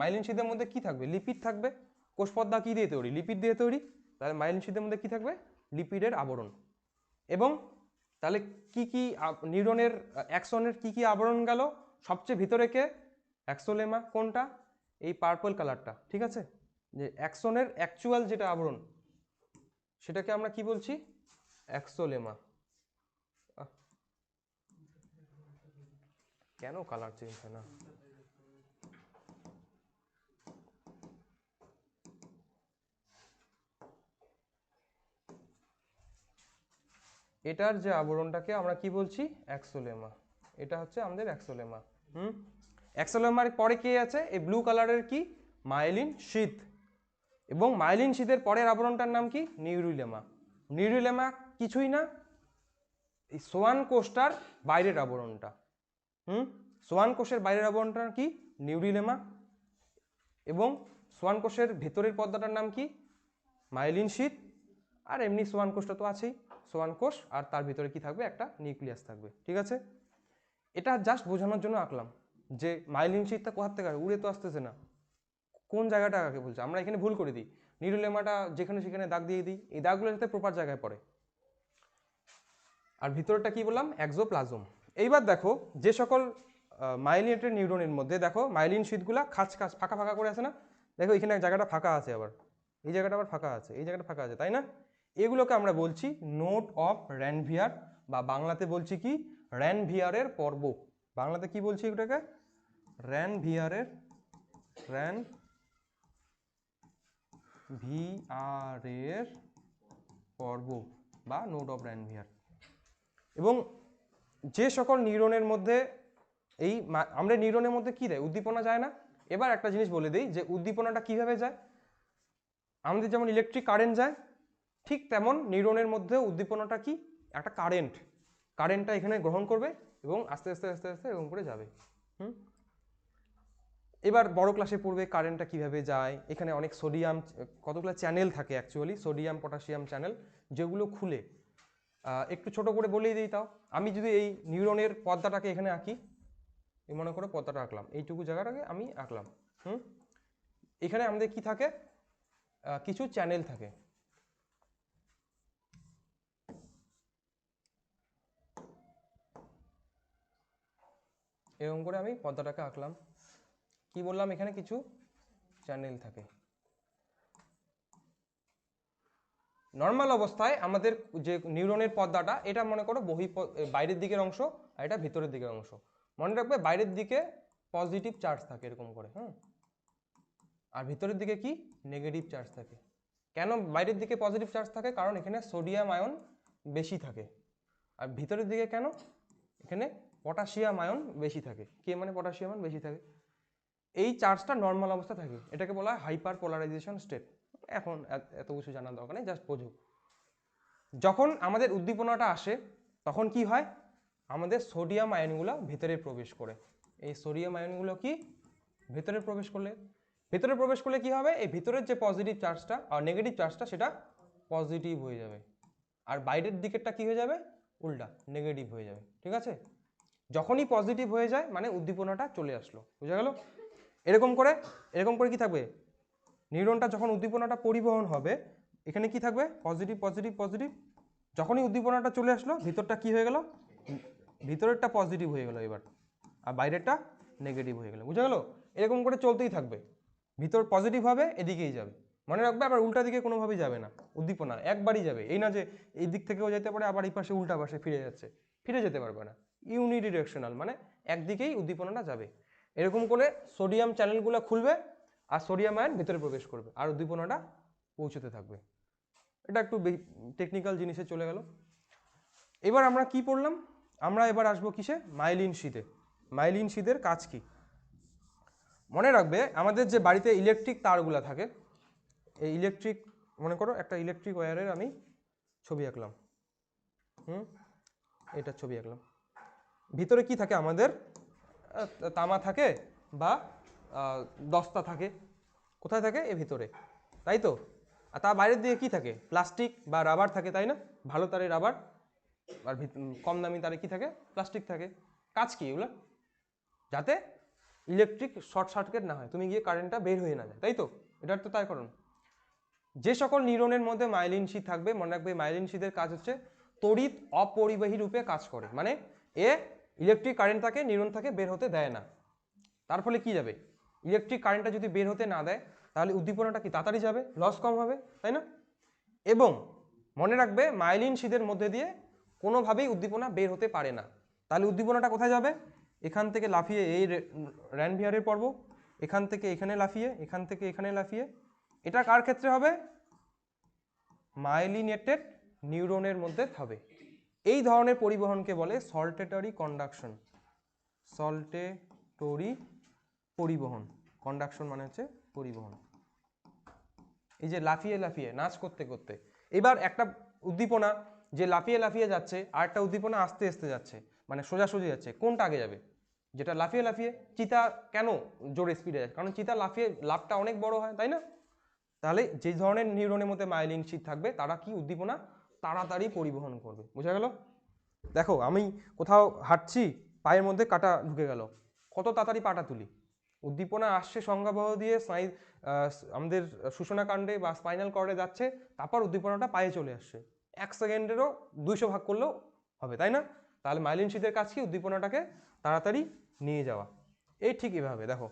মাইলিন শীথের মধ্যে কি থাকবে? লিপিড থাকবে। কোষপর্দা কি দিয়ে তৈরি? লিপিড দিয়ে তৈরি। তাহলে মাইলিন শীথের মধ্যে কি থাকবে? লিপিডের আবরণ। এবং তাহলে কি কি নিউরনের অ্যাক্সনের কি কি আবরণ গেল? সবচেয়ে ভিতরে কে? অ্যাক্সোলেমা। কোনটা? এই পার্পল কালারটা, ঠিক আছে? যে অ্যাক্সনের অ্যাকচুয়াল যেটা আবরণ সেটাকে আমরা কি বলছি? অ্যাক্সোলেমা। কেন কালার চেঞ্জ হয় না? এটার যে আবরণটাকে আমরা কি বলছি? অ্যাক্সোলেমা। এটা হচ্ছে আমাদের অ্যাক্সোলেমা। অ্যাক্সোলেমার পরে কে আছে? এই ব্লু কালারের কি? মাইলিন শীথ। এবং মাইলিন শীথের পরের আবরণটার নাম কি? নিউরিলেমা। নিউরিলেমা কিছুই না, এই সোয়ান কোষটার বাইরের আবরণটা। সোয়ান কোষের বাইরের আবরণটা কি? নিউরিলেমা। এবং সোয়ান কোষের ভেতরের পর্দাটার নাম কি? মাইলিন শীথ। আর এমনি সোয়ান কোষটা তো আছেই, সোয়ান কোষ, আর তার ভিতরে কি থাকবে? একটা নিউক্লিয়াস থাকবে, ঠিক আছে? এটা জাস্ট বোঝানোর জন্য আঁকলাম যে মাইলিন শীথটা কোথার থেকে উড়ে তো আসতেছে না, কোন জায়গাটা আগে বলছে। আমরা এখানে ভুল করে দিই, নিউরিলেমাটা যেখানে সেখানে দাগ দিয়ে দিই, এই দাগগুলো যাতে প্রপার জায়গায় পড়ে। আর ভিতরটা কি বললাম, এক্সোপ্লাজম। এইবার দেখো যে সকল মাইলিনেটেড নিউরনের মধ্যে দেখো মাইলিন শীটগুলা খাঁচ খাঁচ ফাঁকা ফাঁকা করে আছে না, দেখো এখানে জায়গাটা ফাঁকা আছে, আবার এই জায়গাটা আবার ফাঁকা আছে, এই জায়গাটা ফাঁকা আছে, তাই না? এগুলোকে আমরা বলছি নোট অফ র্যানভিয়ার, বা বাংলাতে বলছি কি র্যানভিয়ারের পর্ব। বাংলাতে কি বলছি এটাকে? র্যানভিয়ারের পর্ব বা নোট অফ র্যানভিয়ার। এবং যে সকল নিউরনের মধ্যে এই আমরা নিউরনের মধ্যে কি দেয়, উদ্দীপনা যায় না। এবার একটা জিনিস বলে দিই যে উদ্দীপনাটা কিভাবে যায়। আমাদের যেমন ইলেকট্রিক কারেন্ট যায়, ঠিক তেমন নিউরনের মধ্যে উদ্দীপনাটা কি, একটা কারেন্টটা এখানে গ্রহণ করবে এবং আস্তে আস্তে আস্তে আস্তে এরকম করে যাবে। এবার বড় ক্লাসে পড়বে কারেন্টটা কিভাবে যায়। এখানে অনেক সোডিয়াম, কতগুলো চ্যানেল থাকে অ্যাকচুয়ালি, সোডিয়াম পটাশিয়াম চ্যানেল, যেগুলো খুলে একটু ছোট করে বলেই দিই। তাও আমি যদি এই নিউরনের পর্দাটাকে এখানে আঁকি, এই মনে করো পর্দাটা আঁকলাম, এইটুকু জায়গাটাকে আমি আঁকলাম। এখানে আমাদের কি থাকে, কিছু চ্যানেল থাকে। এরকম করে আমি পর্দাটাকে আঁকলাম। কি বললাম, এখানে কিছু চ্যানেল থাকে। নর্মাল অবস্থায় আমাদের যে নিউরনের পর্দাটা, এটা মনে করো বাইরের দিকের অংশ, আর এটা ভিতরের দিকের অংশ। মনে রাখবে বাইরের দিকে পজিটিভ চার্জ থাকে এরকম করে, আর ভিতরের দিকে কি নেগেটিভ চার্জ থাকে। কেন বাইরের দিকে পজিটিভ চার্জ থাকে? কারণ এখানে সোডিয়াম আয়ন বেশি থাকে। আর ভিতরের দিকে কেন? এখানে পটাশিয়াম আয়ন বেশি থাকে। কে মানে পটাশিয়াম আয়ন বেশি থাকে। এই চার্জটা নর্মাল অবস্থা থাকে, এটাকে বলা হয় হাইপার পোলারাইজেশন স্টেট। এখন এত কিছু জানার দরকার নেই, জাস্ট বোঝো। যখন আমাদের উদ্দীপনাটা আসে তখন কি হয়, আমাদের সোডিয়াম আয়নগুলো ভিতরে প্রবেশ করে। এই সোডিয়াম আয়নগুলো কি ভিতরে প্রবেশ করলে কি হবে, এই ভিতরের যে পজিটিভ চার্জটা আর নেগেটিভ চার্জটা সেটা পজিটিভ হয়ে যাবে, আর বাইরের দিকেরটা কি হয়ে যাবে, উল্টা নেগেটিভ হয়ে যাবে। ঠিক আছে? যখনই পজিটিভ হয়ে যায় মানে উদ্দীপনাটা চলে আসলো, বুঝা গেল? এরকম করে কি থাকবে, নিউরনটা যখন উদ্দীপনাটা পরিবহন হবে, এখানে কি থাকবে, পজিটিভ পজিটিভ পজিটিভ। যখনই উদ্দীপনাটা চলে আসলো, ভিতরটা কি হয়ে গেল, ভিতরেরটা পজিটিভ হয়ে গেল এবার, আর বাইরেরটা নেগেটিভ হয়ে গেল। বুঝা গেল? এরকম করে চলতেই থাকবে, ভিতর পজিটিভ হবে এদিকেই যাবে। মনে রাখবে আবার উল্টা দিকে কোনোভাবেই যাবে না, উদ্দীপনা একবারই যাবে। এই না যে এই দিক থেকেও যেতে পারে, আবার এই পাশে উল্টা পাশে ফিরে যেতে পারবে না। ইউনিডিরেকশনাল, মানে একদিকেই উদ্দীপনাটা যাবে। এরকম করে সোডিয়াম চ্যানেলগুলো খুলবে আর সোডিয়াম আয়ন ভিতরে প্রবেশ করবে আর উদ্দীপনাটা পৌঁছতে থাকবে। এটা একটু টেকনিক্যাল জিনিসে চলে গেল। এবার আমরা কি পড়লাম, আমরা এবার আসবো কিসে, মাইলিন শিথে। মাইলিন শিথের কাজ কি? মনে রাখবে আমাদের যে বাড়িতে ইলেকট্রিক তারগুলো থাকে, এই ইলেকট্রিক, মনে করো একটা ইলেকট্রিক ওয়্যারের আমি ছবি আঁকলাম, এটার ছবি আঁকলাম। ভিতরে কি থাকে আমাদের, তামা থাকে বা দস্তা থাকে। কোথায় থাকে? এর ভিতরে, তাই তো? আর তার বাইরের দিকে কি থাকে, প্লাস্টিক বা রাবার থাকে, তাই না? ভালো তারে রাবার, আর কম দামি তারে কি থাকে, প্লাস্টিক থাকে। কাজ কি এগুলো? যাতে ইলেকট্রিক শর্ট সার্কিট না হয়, তুমি গিয়ে কারেন্টটা বের হয়ে না যায়, তাই তো? এটার তো তাই কারণ। যে সকল নিউরনের মধ্যে মাইলিন শিথ থাকবে, মনে রাখবে মাইলিন শিথের কাজ হচ্ছে তড়িৎ অপরিবাহী রূপে কাজ করে। মানে এ ইলেকট্রিক কারেন্টটাকে নিউরন থেকে বের হতে দেয় না। তার ফলে কি যাবে, ইলেকট্রিক কারেন্টটা যদি বের হতে না দেয় তাহলে উদ্দীপনাটা কি তাড়াতাড়ি যাবে, লস কম হবে, তাই না? এবং মনে রাখবে মাইলিন শিথের মধ্যে দিয়ে কোনোভাবেই উদ্দীপনা বের হতে পারে না। তাহলে উদ্দীপনাটা কোথায় যাবে, এখান থেকে লাফিয়ে এই র্যানভিয়ারের পর্ব, এখান থেকে এখানে লাফিয়ে, এখান থেকে এখানে লাফিয়ে। এটা কার ক্ষেত্রে হবে, মাইলিনেটেড নিউরনের মধ্যে হবে। এই ধরনের পরিবহনকে বলে সল্টেটরি কন্ডাকশন। সল্টেটরি পরিবহন, কন্ডাকশন মানে হচ্ছে পরিবহন। এই যে লাফিয়ে লাফিয়ে নাচ করতে করতে, এবার একটা উদ্দীপনা যে লাফিয়ে লাফিয়ে যাচ্ছে আর একটা উদ্দীপনা আস্তে আস্তে যাচ্ছে, মানে সোজাসুজি যাচ্ছে, কোনটা আগে যাবে? যেটা লাফিয়ে লাফিয়ে। চিতা কেন জোরে স্পিডে যায়? কারণ চিতা লাফিয়ে লাফটা অনেক বড় হয়, তাই না? তাহলে যে ধরনের নিউরনের মধ্যে মাইলিন শিথ থাকবে তারা কি উদ্দীপনা তাড়াতাড়ি পরিবহন করবে। বোঝা গেল? দেখো আমি কোথাও হাঁটছি, পায়ের মধ্যে কাটা ঢুকে গেল, কত তাড়াতাড়ি পাটা তুলি। উদ্দীপনা আসছে সংজ্ঞাবহ দিয়ে আমাদের সূচনা কাণ্ডে বা স্পাইনাল কর্ডে যাচ্ছে, তারপর উদ্দীপনাটা পায়ে চলে আসছে। 1 সেকেন্ডেরও 200 ভাগ করলেও হবে, তাই না? তাহলে মাইলিন শিথের কাজ কি? উদ্দীপনাটাকে তাড়াতাড়ি নিয়ে যাওয়া। এই ঠিক এভাবে দেখো,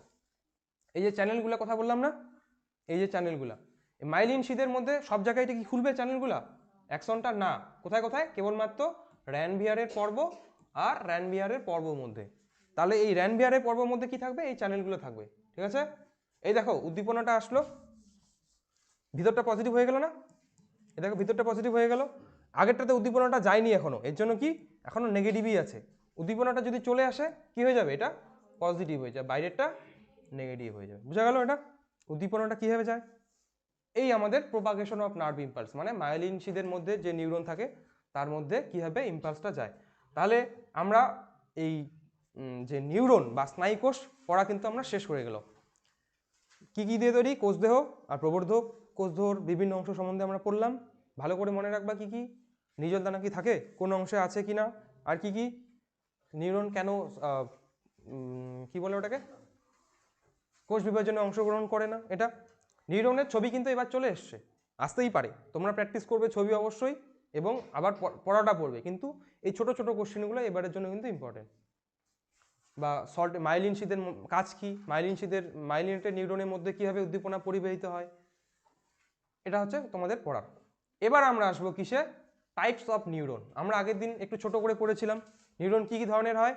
এই যে চ্যানেলগুলো কথা বললাম না, এই যে চ্যানেলগুলা, মাইলিন শিথের মধ্যে সব জায়গায় এটা কি খুলবে চ্যানেলগুলা? অ্যাক্সনটা না, কোথায় কোথায়? কেবলমাত্র র্যানভিয়ারের পর্ব আর র্যানভিয়ারের পর্বর মধ্যে। তাহলে এই র্যানভিয়ারের পর্বর মধ্যে কি থাকবে? এই চ্যানেলগুলো থাকবে, ঠিক আছে? এই দেখো উদ্দীপনাটা আসলো, ভিতরটা পজিটিভ হয়ে গেল না? এই দেখো ভিতরটা পজিটিভ হয়ে গেল। আগেরটাতে উদ্দীপনাটা যায়নি এখনো, এর জন্য কি এখনো নেগেটিভই আছে। উদ্দীপনাটা যদি চলে আসে কি হয়ে যাবে? এটা পজিটিভ হয়ে যাবে, বাইরেরটা নেগেটিভ হয়ে যাবে। বুঝা গেল এটা উদ্দীপনাটা কিভাবে যায়? এই আমাদের প্রোপাগেশন অফ নার্ভ ইম্পালস, মানে মায়োলিন শিথের মধ্যে যে নিউরন থাকে তার মধ্যে কিভাবে ইম্পালসটা যায়। তাহলে আমরা এই যে নিউরন বা স্নায়ুকোষ পড়া কিন্তু আমরা শেষ করে গেল। কি কি দিয়ে তৈরি? কোষদেহ আর প্রবর্ধক। কোষদেহর বিভিন্ন অংশ সম্বন্ধে আমরা পড়লাম, ভালো করে মনে রাখবা কি কি নির্জল দানা কি থাকে, কোন অংশে আছে কিনা, আর কি কি নিউরন কেন কি বলে ওটাকে কোষ বিভাজনে অংশগ্রহণ করে না। এটা নিউরনের ছবি কিন্তু এবার চলে এসছে, আসতেই পারে, তোমরা প্র্যাকটিস করবে ছবি অবশ্যই, এবং আবার পড়াটা পড়বে, কিন্তু এই ছোট ছোট কোশ্চেনগুলো এবারের জন্য কিন্তু ইম্পর্টেন্ট। বা সল্ট মাইলিন শিথের কাজ কি, মাইলিন শিথের মাইলিনেটেড নিউরনের মধ্যে কীভাবে উদ্দীপনা পরিবাহিত হয়, এটা হচ্ছে তোমাদের পড়ার। এবার আমরা আসবো কিসে? Types of neuron. আমরা আগের দিন একটু ছোট করে পড়েছিলাম নিউরন কি কি ধরনের হয়।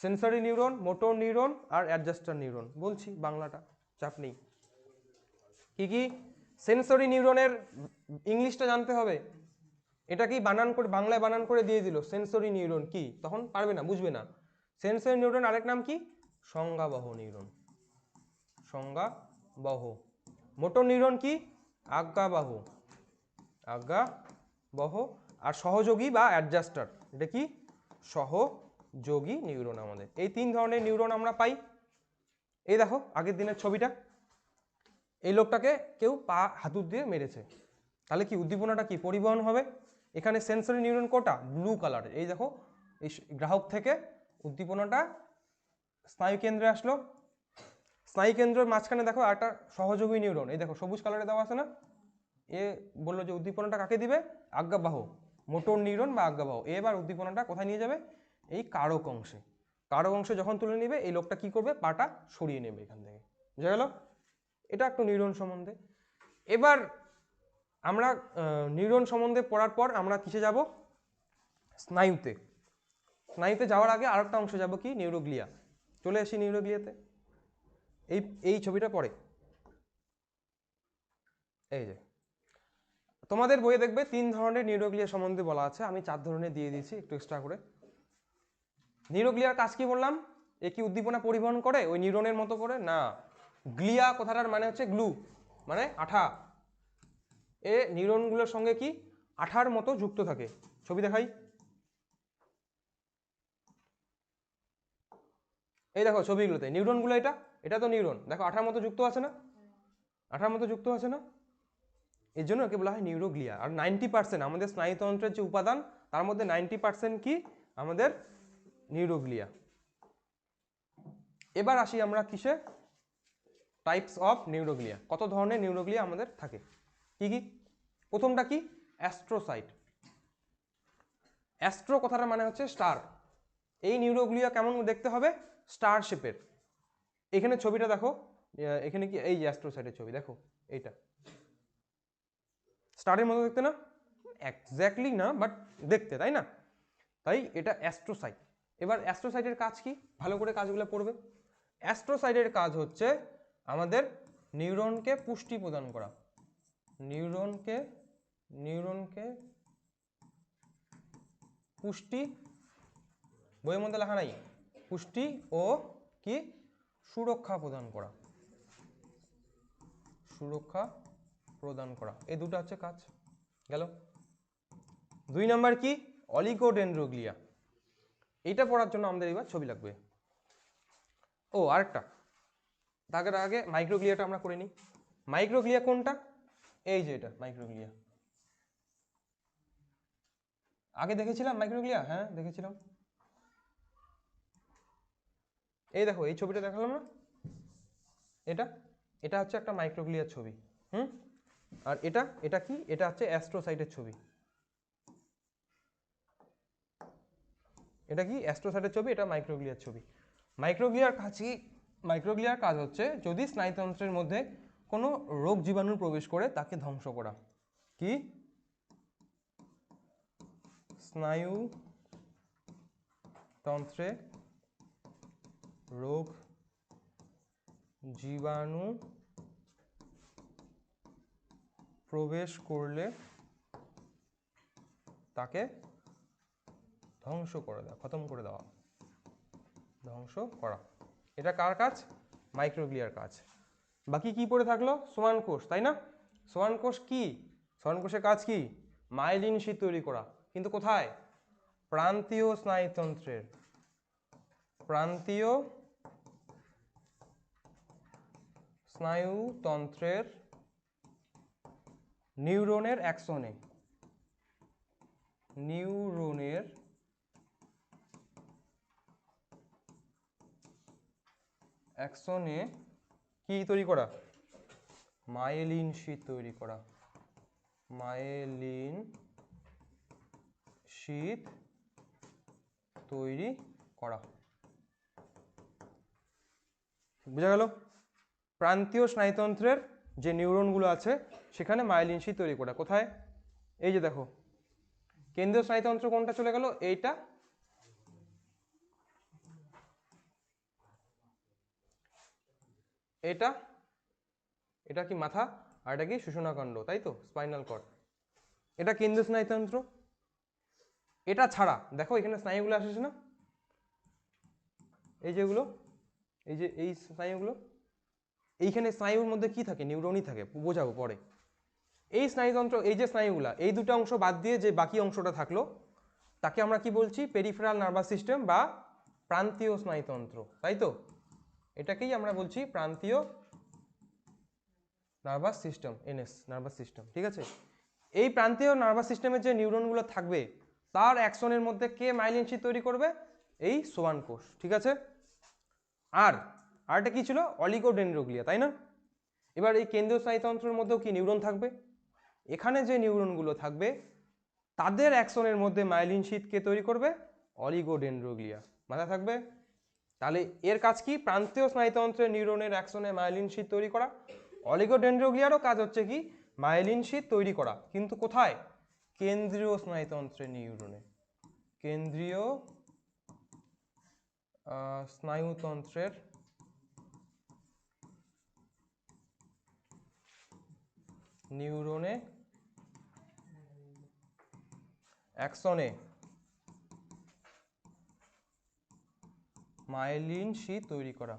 সেন্সরি নিউরন, মোটর নিউরন আর অ্যাডজাস্টার নিউরন। বলছি বাংলাটা, চাপ নেই। কি কি? সেন্সরি নিউরনের ইংলিশটা জানতে হবে। এটা কি বানান করে বাংলায় বানান করে দিয়ে দিল সেন্সরি নিউরন কি, তখন পারবে না, বুঝবে না। সেন্সরি নিউরন আরেক নাম কি? সংজ্ঞাবহ নিউরন, সংজ্ঞাবহ। মোটর নিউরন কি? আজ্ঞাবহ, আজ্ঞাবহ। আর সহযোগী বা অ্যাডজাস্টার, এটা কি? সহযোগী নিউরন। আমাদের এই তিন ধরনের নিউরন আমরা পাই। এই দেখো আগের দিনের ছবিটা, এই লোকটাকে কেউ পা হাতুড় দিয়ে মেরেছে, তাহলে কি উদ্দীপনাটা কি পরিবহন হবে? এখানে সেন্সরি নিউরন কোটা ব্লু কালারের, এই দেখো এই গ্রাহক থেকে উদ্দীপনাটা স্নায়ুকেন্দ্রে আসলো, স্নায়ুকেন্দ্রের মাঝখানে দেখো একটা সহযোগী নিউরন, এই দেখো সবুজ কালারে দেওয়া আছে না, এ বললো যে উদ্দীপনাটা কাকে দিবে? আজ্ঞাবাহ, মোটর নিউরন বা আজ্ঞাবাহ। এবার উদ্দীপনাটা কোথায় নিয়ে যাবে? এই কারক অংশে। কারক অংশে যখন তুলে নিবে এই লোকটা কি করবে? পাটা সরিয়ে নেবে এখান থেকে। বুঝা গেল? এটা একটু নিউরন সম্বন্ধে। এবার আমরা নিউরন সম্বন্ধে পড়ার পর আমরা কিসে যাব? স্নায়ুতে। স্নায়ুতে যাওয়ার আগে আরেকটা অংশ যাব কি? নিউরোগ্লিয়া। চলে আসি নিউরোগ্লিয়াতে। এই ছবিটা পড়ে, এই যে তোমাদের বইয়ে দেখবে 3 ধরনের নিউরোগ্লিয়া সম্বন্ধে বলা আছে, আমি 4 ধরনের দিয়ে দিয়েছি একটু এক্সট্রা করে। নিউরোগ্লিয়ার কাজ কি বললাম? এ কি উদ্দীপনা পরিবহন করে ওই নিউরনের মতো করে? না। গ্লিয়া কথাটার মানে হচ্ছে গ্লু, মানে আঠা। এ নিউরনগুলোর সঙ্গে কি আঠার মতো যুক্ত থাকে। ছবি দেখাই, এই দেখো ছবিগুলোতে নিউরনগুলো, এটা তো নিউরন, দেখো আঠার মতো যুক্ত আছে না, আঠার মতো যুক্ত আছে না, এর জন্য একে বলা হয় নিউরোগ্লিয়া। আর 90% আমাদের স্নায়ুতন্ত্রের যে উপাদান তার মধ্যে 90% কি? আমাদের নিউরোগ্লিয়া। এবার আসি আমরা কিসে? Types of neuroglia. কত ধরনের নিউরোগ্লিয়া আমাদের থাকে, কি কি? প্রথমটা কি? অ্যাস্ট্রোসাইট। অ্যাস্ট্রো কথাটার মানে হচ্ছে স্টার। এই নিউরোগ্লিয়া কেমন দেখতে হবে? স্টার শেপের। এখানে ছবিটা দেখো, এখানে কি এই যে অ্যাস্ট্রোসাইটের ছবি দেখো, এইটা স্টারের মতো দেখতে না? এক্স্যাক্টলি না, বাট দেখতে, তাই না? তাই এটা অ্যাস্ট্রোসাইট। এবার অ্যাস্ট্রোসাইটের কাজ কি? ভালো করে কাজগুলো পড়বে। অ্যাস্ট্রোসাইটের কাজ হচ্ছে আমাদের নিউরনকে পুষ্টি প্রদান করা। নিউরনকে পুষ্টি, বইয়ের মধ্যে লেখা নাই, পুষ্টি ও কি? সুরক্ষা প্রদান করা। সুরক্ষা প্রদান করা, এই দুটো হচ্ছে কাজ। গেল। 2 নাম্বার কি? অলিগোডেন্ড্রোগ্লিয়া। এইটা পড়ার জন্য আমাদের এবার ছবি লাগবে। ও আরেকটা, তার আগে মাইক্রোগ্লিয়াটা আমরা করে নিই। মাইক্রোগ্লিয়া কোনটা? এই যে এটা মাইক্রোগ্লিয়া। আগে দেখেছিলাম মাইক্রোগ্লিয়া, হ্যাঁ দেখেছিলাম। এই দেখো এই ছবিটা দেখালাম না, এটা হচ্ছে একটা মাইক্রোগ্লিয়ার ছবি। আর এটা কি? এটা হচ্ছে অ্যাস্ট্রোসাইটের ছবি। এটা কি অ্যাস্ট্রোসাইটের ছবি, এটা মাইক্রোগ্লিয়ার ছবি। মাইক্রোগ্লিয়ার কাজ কি? মাইক্রোগ্লিয়ার কাজ হচ্ছে যদি স্নায়ুতন্ত্রের মধ্যে কোনো রোগ জীবাণু প্রবেশ করে তাকে ধ্বংস করা। কি? স্নায়ুতন্ত্রে রোগ জীবাণু প্রবেশ করলে তাকে ধ্বংস করে দেওয়া, খতম করে দেওয়া, ধ্বংস করা। এটা কার কাজ? মাইক্রোগ্লিয়ার কাজ। বাকি কি পড়ে থাকলো? সোয়ান কোষ, তাই না? সোয়ান কোষ কি? সোয়ান কোষের কাজ কি? মাইলিন শীট তৈরি করা। কিন্তু কোথায়? প্রান্তীয় স্নায়ুতন্ত্রের, প্রান্তীয় স্নায়ুতন্ত্রের নিউরনের অ্যাক্সনে, নিউরনের অ্যাক্সনে কি তৈরি করা? মায়েলিন শীট তৈরি করা, মায়েলিন শীট তৈরি করা। বোঝা গেল? প্রান্তীয় স্নায়ুতন্ত্রের যে নিউরনগুলো আছে সেখানে মায়েলিন শীট তৈরি করা। কোথায়? এই যে দেখো, কেন্দ্রীয় স্নায়ুতন্ত্র কোনটা চলে গেল? এইটা, এটা, এটা কি মাথা, আর এটা কি সুষুম্নাকাণ্ড, তাই তো, স্পাইনাল কর্ড। এটা কেন্দ্রীয় স্নায়ুতন্ত্র। এটা ছাড়া দেখো এখানে স্নায়ুগুলো আসছে না, এই যেগুলো, এই যে এই স্নায়ুগুলো, এইখানে স্নায়ুর মধ্যে কি থাকে? নিউরনই থাকে, বোঝাবো পরে। এই স্নায়ুতন্ত্র, এই যে স্নায়ুগুলা, এই দুটো অংশ বাদ দিয়ে যে বাকি অংশটা থাকলো তাকে আমরা কি বলছি? পেরিফেরাল নার্ভাস সিস্টেম বা প্রান্তীয় স্নায়ুতন্ত্র, তাই তো। এটাকেই আমরা বলছি প্রান্তীয় nervous system, NS nervous system, ঠিক আছে। এই প্রান্তীয় নার্ভাস সিস্টেমের যে নিউরনগুলো থাকবে তার অ্যাকশনের মধ্যে কে মাইলিন শীট তৈরি করবে? এই সোয়ান কোষ, ঠিক আছে। আর আরটা কি ছিল? অলিগোডেন্ড্রোগ্লিয়া, তাই না। এবার এই কেন্দ্রীয় স্নায়ুতন্ত্রের মধ্যেও কি নিউরন থাকবে? এখানে যে নিউরনগুলো থাকবে তাদের অ্যাকশনের মধ্যে মাইলিন শীট কে তৈরি করবে? অলিগোডেন্ড্রোগ্লিয়া। মাথায় থাকবে? তাহলে এর কাজ কি? প্রান্তীয় স্নায়ুতন্ত্রের নিউরনের অ্যাকশনে মাইলিন শীট তৈরি করা। অলিগোডেন্ড্রোগ্লিয়ারও কাজ হচ্ছে কি? মাইলিন শীট তৈরি করা, কিন্তু কোথায়? কেন্দ্রীয় স্নায়ুতন্ত্রের নিউরনে, কেন্দ্রীয় স্নায়ুতন্ত্রের নিউরনে অ্যাকশনে মায়েলিন শীট তৈরি করা,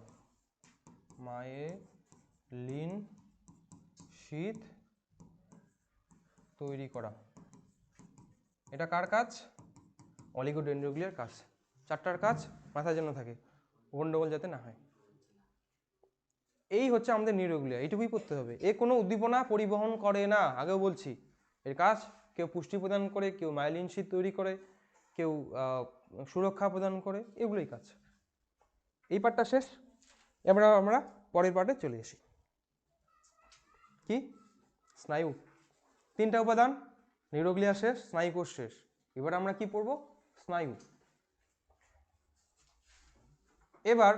মায়েলিন শীট তৈরি করা। এটা কার কাজ? অলিগোডেন্ড্রোগ্লিয়ার কাজ। চারটার কাজ মাথায় যেন থাকে, গন্ডগোল যাতে না হয়। এই হচ্ছে আমাদের নিউরোগ্লিয়া, এইটুকুই পড়তে হবে। এ কোনো উদ্দীপনা পরিবহন করে না, আগেও বলছি। এর কাজ কেউ পুষ্টি প্রদান করে, কেউ মাইলিন শীট তৈরি করে, কেউ সুরক্ষা প্রদান করে, এগুলোই কাজ। এই পার্টটা শেষ। এবার আমরা পরের পার্টে চলে আসি। কি? স্নায়ু। তিনটা উপাদান, নিউরোগ্লিয়া শেষ, স্নায়ু কোষ শেষ। এবার আমরা কি পড়ব? স্নায়ু। এবার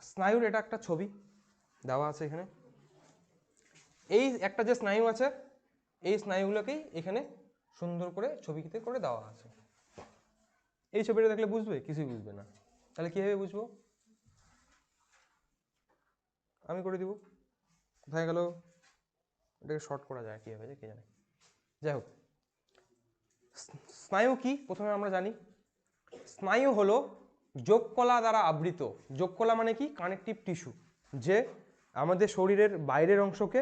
স্নায়ুর এটা একটা ছবি দেওয়া আছে এখানে। এই একটা যে স্নায়ু আছে, এই স্নায়ুগুলোকেই এখানে সুন্দর করে ছবিতে করে দেওয়া আছে। এই ছবিটা দেখলে বুঝবে? কিছুই বুঝবে না। তাহলে কিভাবে বুঝবো? আমি করে দিব। কোথায় গেল? এটাকে শর্ট করা যায় কিভাবে, কে জানে। যাই হোক, স্নায়ু কি প্রথমে আমরা জানি। স্নায়ু হলো যোগকলা দ্বারা আবৃত। যোগকলা মানে কি? কানেকটিভ টিস্যু, যে আমাদের শরীরের বাইরের অংশকে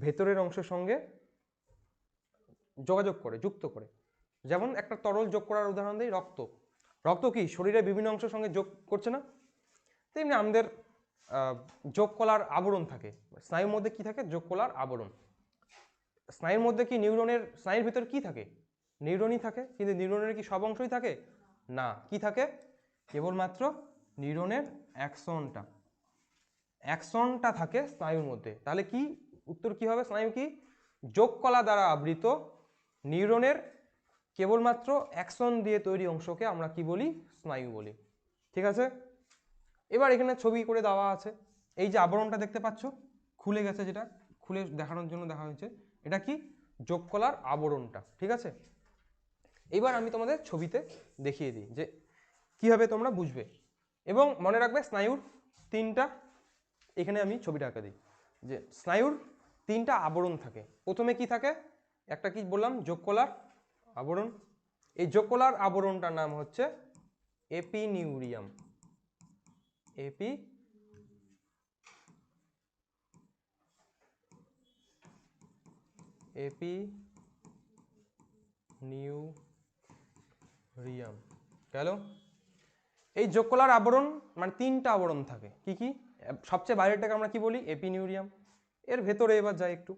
ভেতরের অংশের সঙ্গে যোগাযোগ করে, যুক্ত করে। যেমন একটা তরল যোগ করার উদাহরণ দিই, রক্ত। রক্ত কি শরীরের বিভিন্ন অংশের সঙ্গে যোগ করছে না? তেমনি আমাদের যোগকলার আবরণ থাকে। স্নায়ুর মধ্যে কি থাকে? যোগকলার আবরণ। স্নায়ুর মধ্যে কি নিউরনের, স্নায়ুর ভিতর কি থাকে? নিউরনই থাকে। কিন্তু নিউরনের কি সব অংশই থাকে? না। কি থাকে? কেবলমাত্র নিউরনের অ্যাক্সনটা, অ্যাক্সনটা থাকে স্নায়ুর মধ্যে। তাহলে কি উত্তর কি হবে? স্নায়ু কি? যোগকলা দ্বারা আবৃত, নিউরনের কেবলমাত্র অ্যাকশন দিয়ে তৈরি অংশকে আমরা কি বলি? স্নায়ু বলি। ঠিক আছে, এবার এখানে ছবি করে দেওয়া আছে। এই যে আবরণটা দেখতে পাচ্ছ খুলে গেছে, যেটা খুলে দেখানোর জন্য দেখা হয়েছে, এটা কি? যোগকলার আবরণটা। ঠিক আছে, এবার আমি তোমাদের ছবিতে দেখিয়ে দিই যে কিভাবে তোমরা বুঝবে। এবং মনে রাখবে স্নায়ুর তিনটা, এখানে আমি ছবিটা আঁকে দিই, যে স্নায়ুর তিনটা আবরণ থাকে। প্রথমে কি থাকে? একটা কি বললাম? যোগকলার আবরণ। এই যোগকলার আবরণটার নাম হচ্ছে এপিনিউরিয়াম। এপিনিউরিয়াম গেল। এই যোগকলার আবরণ মানে তিনটা আবরণ থাকে। কি কি? সবচেয়ে বাইরেটাকে আমরা কি বলি? এপিনিউরিয়াম। এর ভেতরে এবার যাই একটু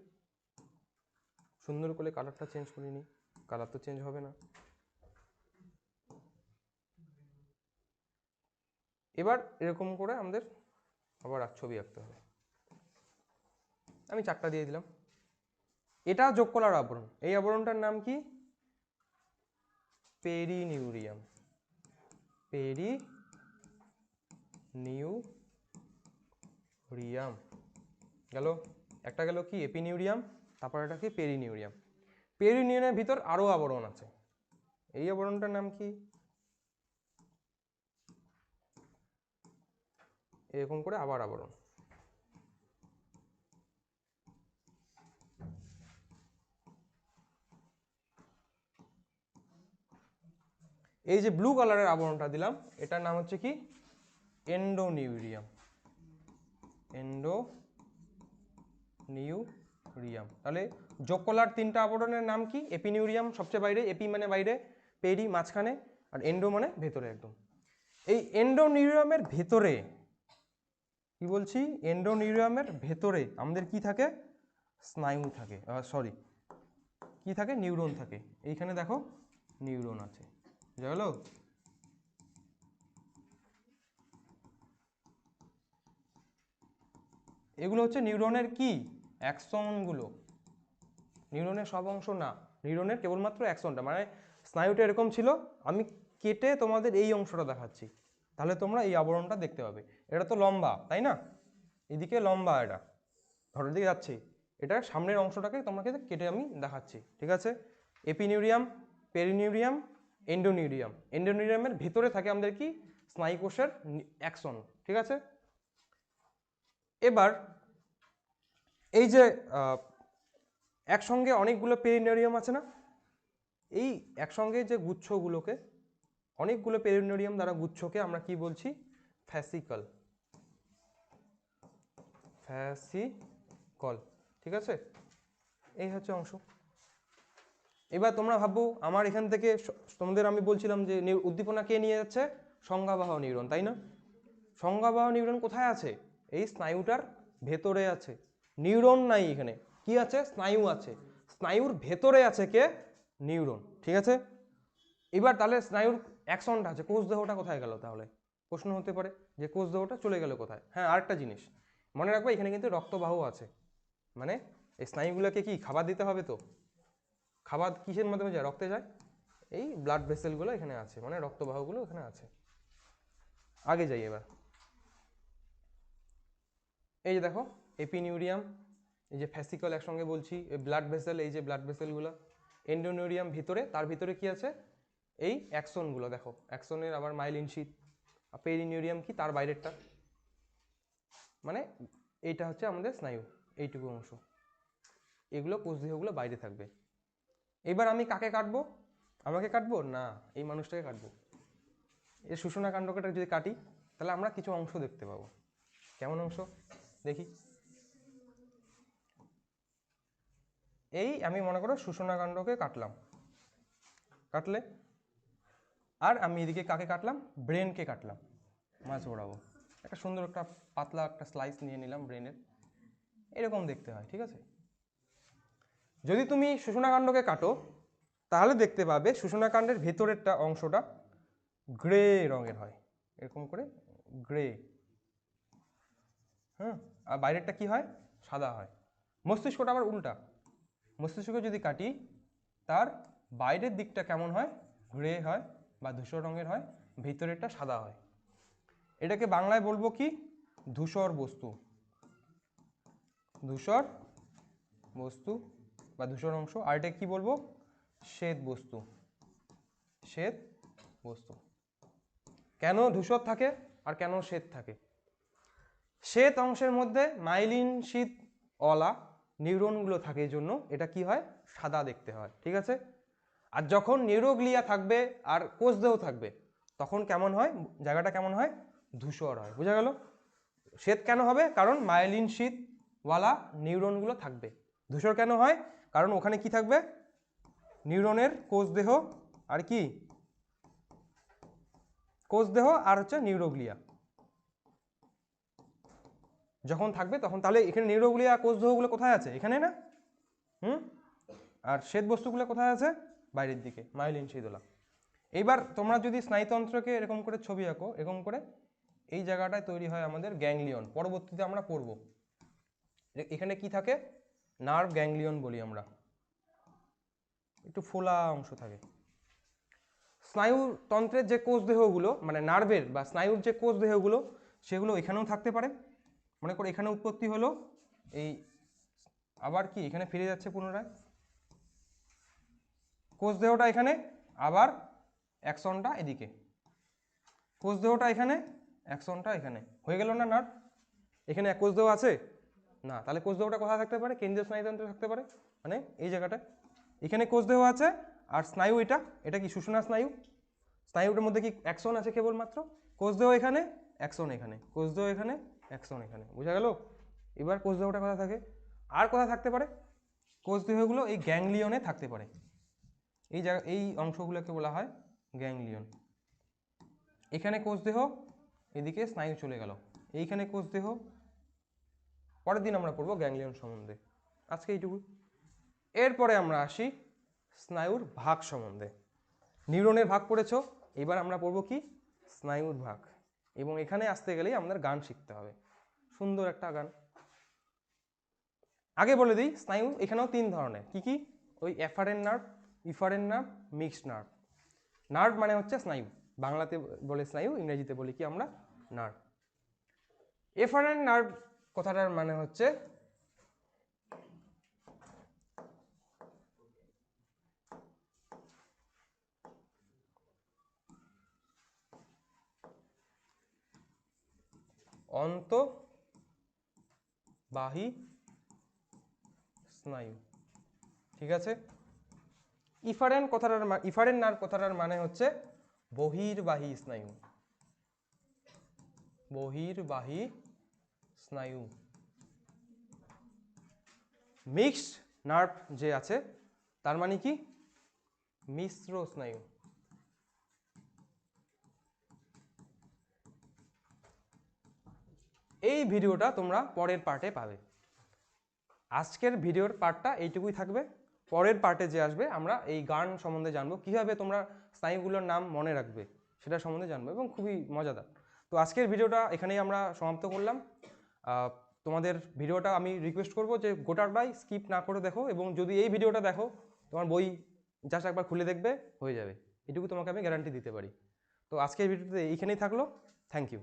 সুন্দর করে, কালারটা চেঞ্জ করে নিই, কালার তো চেঞ্জ হবে না। এবার এরকম করে আমাদের আবার ছবি আঁকতে হবে। আমি 4টা দিয়ে দিলাম। এটা যোগকলার আবরণ। এই আবরণটার নাম কি? পেরিনিউরিয়াম। পেরিনিউরিয়াম গেল। একটা গেল কি? এপিনিউরিয়াম। তারপর এটা কি? পেরিনিউরিয়াম। পেরিনিউরিয়ামের ভিতর আরো আবরণ আছে। এই আবরণটার নাম কি? এরকম করে আবার আবরণ। এই যে ব্লু কালারের আবরণটা দিলাম, এটার নাম হচ্ছে কি? এন্ডোনিউরিয়াম। এন্ডোনিউরিয়াম। তাহলে যোগকলার তিনটা আবরণের নাম কি? এপিনিউরিয়াম সবচেয়ে বাইরে, এপি মানে বাইরে, পেরি মাঝখানে, আর এন্ডো মানে ভেতরে একদম। এই এন্ডোনিউরিয়ামের ভেতরে কি বলছি? এন্ডোনিউরিয়ামের ভেতরে আমাদের কি থাকে? স্নায়ু থাকে, সরি কি থাকে? নিউরন থাকে। এইখানে দেখো নিউরন আছে, বুঝা গেল? এগুলো হচ্ছে নিউরনের কি? অ্যাক্সনগুলো। নিউরনের সব অংশ না, নিউরনের কেবলমাত্র অ্যাক্সনটা। মানে স্নায়ুটা এরকম ছিল, আমি কেটে তোমাদের এই অংশটা দেখাচ্ছি, তাহলে তোমরা এই আবরণটা দেখতে পাবে। এটা তো লম্বা, তাই না? এদিকে লম্বা, এটা ধরের দিকে যাচ্ছে, এটা সামনের অংশটাকে তোমাকে কেটে আমি দেখাচ্ছি। ঠিক আছে, এপিনিউরিয়াম, পেরিনিউরিয়াম, এন্ডোনিউরিয়াম। এন্ডোনিউরিয়ামের ভেতরে থাকে আমাদের কি? স্নায়ুকোষের অ্যাক্সন। ঠিক আছে, এবার এই যে একসঙ্গে অনেকগুলো পেরিনিউরিয়াম আছে না, এই একসঙ্গে যে গুচ্ছগুলোকে, অনেকগুলো পেরিনিউরিয়াম দ্বারা গুচ্ছকে আমরা কি বলছি? ফ্যাসিকল। ফ্যাসিকল। ঠিক আছে, এই হচ্ছে অংশ। এবার তোমরা ভাববো আমার এখান থেকে, তোমাদের আমি বলছিলাম যে উদ্দীপনা কে নিয়ে যাচ্ছে? সংজ্ঞাবাহ নিউরন, তাই না? সংজ্ঞাবাহ নিউরন কোথায় আছে? এই স্নায়ুটার ভেতরে আছে। নিউরন নাই এখানে, কি আছে? স্নায়ু আছে। স্নায়ুর ভেতরে আছে কে? নিউরন। ঠিক আছে, এবার তাহলে স্নায়ুর অ্যাকশনটা আছে, কোষ দেহটা কোথায় গেল? তাহলে প্রশ্ন হতে পারে যে কোষ দেহটা চলে গেল কোথায়? হ্যাঁ, আরেকটা জিনিস মনে রাখবে, এখানে কিন্তু রক্তবাহ আছে। মানে এই স্নায়ুগুলোকে কি খাবার দিতে হবে? তো খাবার কিসের মাধ্যমে যায়? রক্তে যায়। এই ব্লাড ভেসেলগুলো এখানে আছে, মানে রক্তবাহগুলো এখানে আছে। আগে যাই এবার। এই যে দেখো এপিনিউরিয়াম, এই যে ফ্যাসিকল একসঙ্গে বলছি, এই ব্লাড ভেসেল, এই যে ব্লাড ভেসেলগুলো, এন্ডোনিউরিয়াম ভিতরে, তার ভিতরে কি আছে? এই অ্যাক্সনগুলো দেখো, অ্যাক্সনের আবার মাইলিন শীট। আর পেরিনিউরিয়াম কি? তার বাইরেরটা। মানে এইটা হচ্ছে আমাদের স্নায়ু, এইটুকু অংশ। এগুলো কোষদেহগুলো বাইরে থাকবে। এবার আমি কাকে কাটবো? আমাকে কাটবো না, এই মানুষটাকে কাটবো। এর শোষণা কাণ্ডটা যদি কাটি, তাহলে আমরা কিছু অংশ দেখতে পাবো। কেমন অংশ দেখি? এই আমি মনে করো শোষণা কাণ্ডকে কাটলাম, কাটলে আর আমি এদিকে কাকে কাটলাম? ব্রেনকে কাটলাম মাছ বরাবর। একটা সুন্দর একটা পাতলা একটা স্লাইস নিয়ে নিলাম ব্রেনের, এরকম দেখতে হয়। ঠিক আছে, যদি তুমি শোষণাকাণ্ডকে কাটো তাহলে দেখতে পাবে শোষণাকাণ্ডের ভেতরেরটা অংশটা গ্রে রঙের হয়, এরকম করে গ্রে। হ্যাঁ, আর বাইরেরটা কি হয়? সাদা হয়। মস্তিষ্কটা আবার উল্টা, মস্তিষ্ককে যদি কাটি তার বাইরের দিকটা কেমন হয়, গ্রে হয় বা ধূসর রঙের হয়, ভিতরেরটা সাদা হয়। এটাকে বাংলায় বলবো কি, ধূসর বস্তু। ধূসর বস্তু বা ধূসর অংশ। আর এটা কি বলবো, শ্বেত বস্তু। শ্বেত বস্তু। কেন ধূসর থাকে আর কেন শ্বেত থাকে? শ্বেত অংশের মধ্যে মাইলিন শীতওয়ালা নিউরনগুলো থাকে, এই জন্য এটা কি হয়, সাদা দেখতে হয়। ঠিক আছে। আর যখন নিউরোগ্লিয়া থাকবে আর কোষদেহ থাকবে, তখন কেমন হয়, জায়গাটা কেমন হয়, ধূসর হয়। বোঝা গেল? শ্বেত কেন হবে, কারণ মাইলিন শীতওয়ালা নিউরনগুলো থাকবে। ধূসর কেন হয়, কারণ ওখানে কি থাকবে, নিউরনের কোষদেহ আর কি, কোষদেহ আর হচ্ছে নিউরোগ্লিয়া যখন থাকবে তখন। তাহলে এখানে নিউরোগ্লিয়া কোষদেহগুলো কোথায় আছে, এখানে না? আর শ্বেত বস্তুগুলো কোথায় আছে, বাইরের দিকে, মাইলিন শীতওয়ালা। এইবার তোমরা যদি স্নায়ুতন্ত্রকে এরকম করে ছবি আঁকো, এরকম করে এই জায়গাটায় তৈরি হয় আমাদের গ্যাংলিয়ন। পরবর্তীতে আমরা পড়ব এখানে কি থাকে, নার্ভ গ্যাংলিয়ন বলি আমরা, একটু ফোলা অংশ থাকে। স্নায়ুতন্ত্রের যে কোষ দেহগুলো, মানে নার্ভের বা স্নায়ুর যে কোষ দেহগুলো, সেগুলো এখানেও থাকতে পারে। মনে করো এখানে উৎপত্তি হলো, এই আবার কি এখানে ফিরে যাচ্ছে পুনরায়, কোষ দেহটা এখানে, আবার অ্যাক্সনটা এদিকে, কোষ দেহটা এখানে, অ্যাক্সনটা এখানে, হয়ে গেল না নার্ভ? এখানে এক কোষ দেহ আছে না, তাহলে কোষ দেহটা কোথায় থাকতে পারে, কেন্দ্রীয় স্নায়ুতন্ত্রে থাকতে পারে, মানে এই জায়গাটা। এখানে কোষ দেহ আছে, আর স্নায়ু এটা, এটা কি সুষুম্না স্নায়ু। স্নায়ুটার মধ্যে কি অ্যাক্সন আছে কেবলমাত্র, কোষ দেহ এখানে, অ্যাক্সন এখানে, কোষ দেহ এখানে, অ্যাক্সন এখানে। বোঝা গেল? এবার কোষ দেহটা কোথায় থাকে, আর কোথায় থাকতে পারে, কোষ দেহগুলো এই গ্যাংলিয়নে থাকতে পারে। এই জায়গা, এই অংশগুলোকে বলা হয় গ্যাংলিয়ন। এখানে কোষ দেহ, এদিকে স্নায়ু চলে গেল, এইখানে কোষ দেহ। পরের দিন আমরা পড়বো গ্যাংলিয়ন সম্বন্ধে, আজকে এইটুকু। এরপরে আমরা আসি স্নায়ুর ভাগ সম্বন্ধে। নিউরনের ভাগ পড়েছ, এবার আমরা পড়বো কি, স্নায়ুর ভাগ। এবং এখানে আসতে গেলেই আমাদের গান শিখতে হবে, সুন্দর একটা গান। আগে বলে দিই, স্নায়ু এখানেও তিন ধরনের। কি কি? ওই efferent nerve, efferent nerve, mixed nerve. Nerve মানে হচ্ছে স্নায়ু, বাংলাতে বলে স্নায়ু, ইংরেজিতে বলি কি আমরা, নার্ভ। এফারেন্ট নার্ভ কথাটার মানে হচ্ছে অন্তঃবাহী স্নায়ু। ঠিক আছে। ইফারেন্ট কথাটার, ইফারেন্ট নার্ভ কথাটার মানে হচ্ছে বহির্বাহী স্নায়ু। বহির্বাহী স্নায়ু। মিক্সড নার্ভ যে আছে, তার মানে কি, মিশ্র স্নায়ু। এই ভিডিওটা তোমরা পরের পার্টে পাবে। আজকের ভিডিওর পার্টটা এইটুকুই থাকবে। পরের পার্টে যে আসবে, আমরা এই গান সম্বন্ধে জানবো, কীভাবে তোমরা স্নায়ুগুলোর নাম মনে রাখবে সেটা সম্বন্ধে জানবো, এবং খুবই মজাদার। তো আজকের ভিডিওটা এখানেই আমরা সমাপ্ত করলাম। তোমাদের ভিডিওটা আমি রিকোয়েস্ট করবো যে গোটাটাই স্কিপ না করে দেখো, এবং যদি এই ভিডিওটা দেখো, তোমার বই জাস্ট একবার খুলে দেখবে, হয়ে যাবে। এটুকু তোমাকে আমি গ্যারান্টি দিতে পারি। তো আজকের ভিডিওতে এইখানেই থাকলো। Thank you.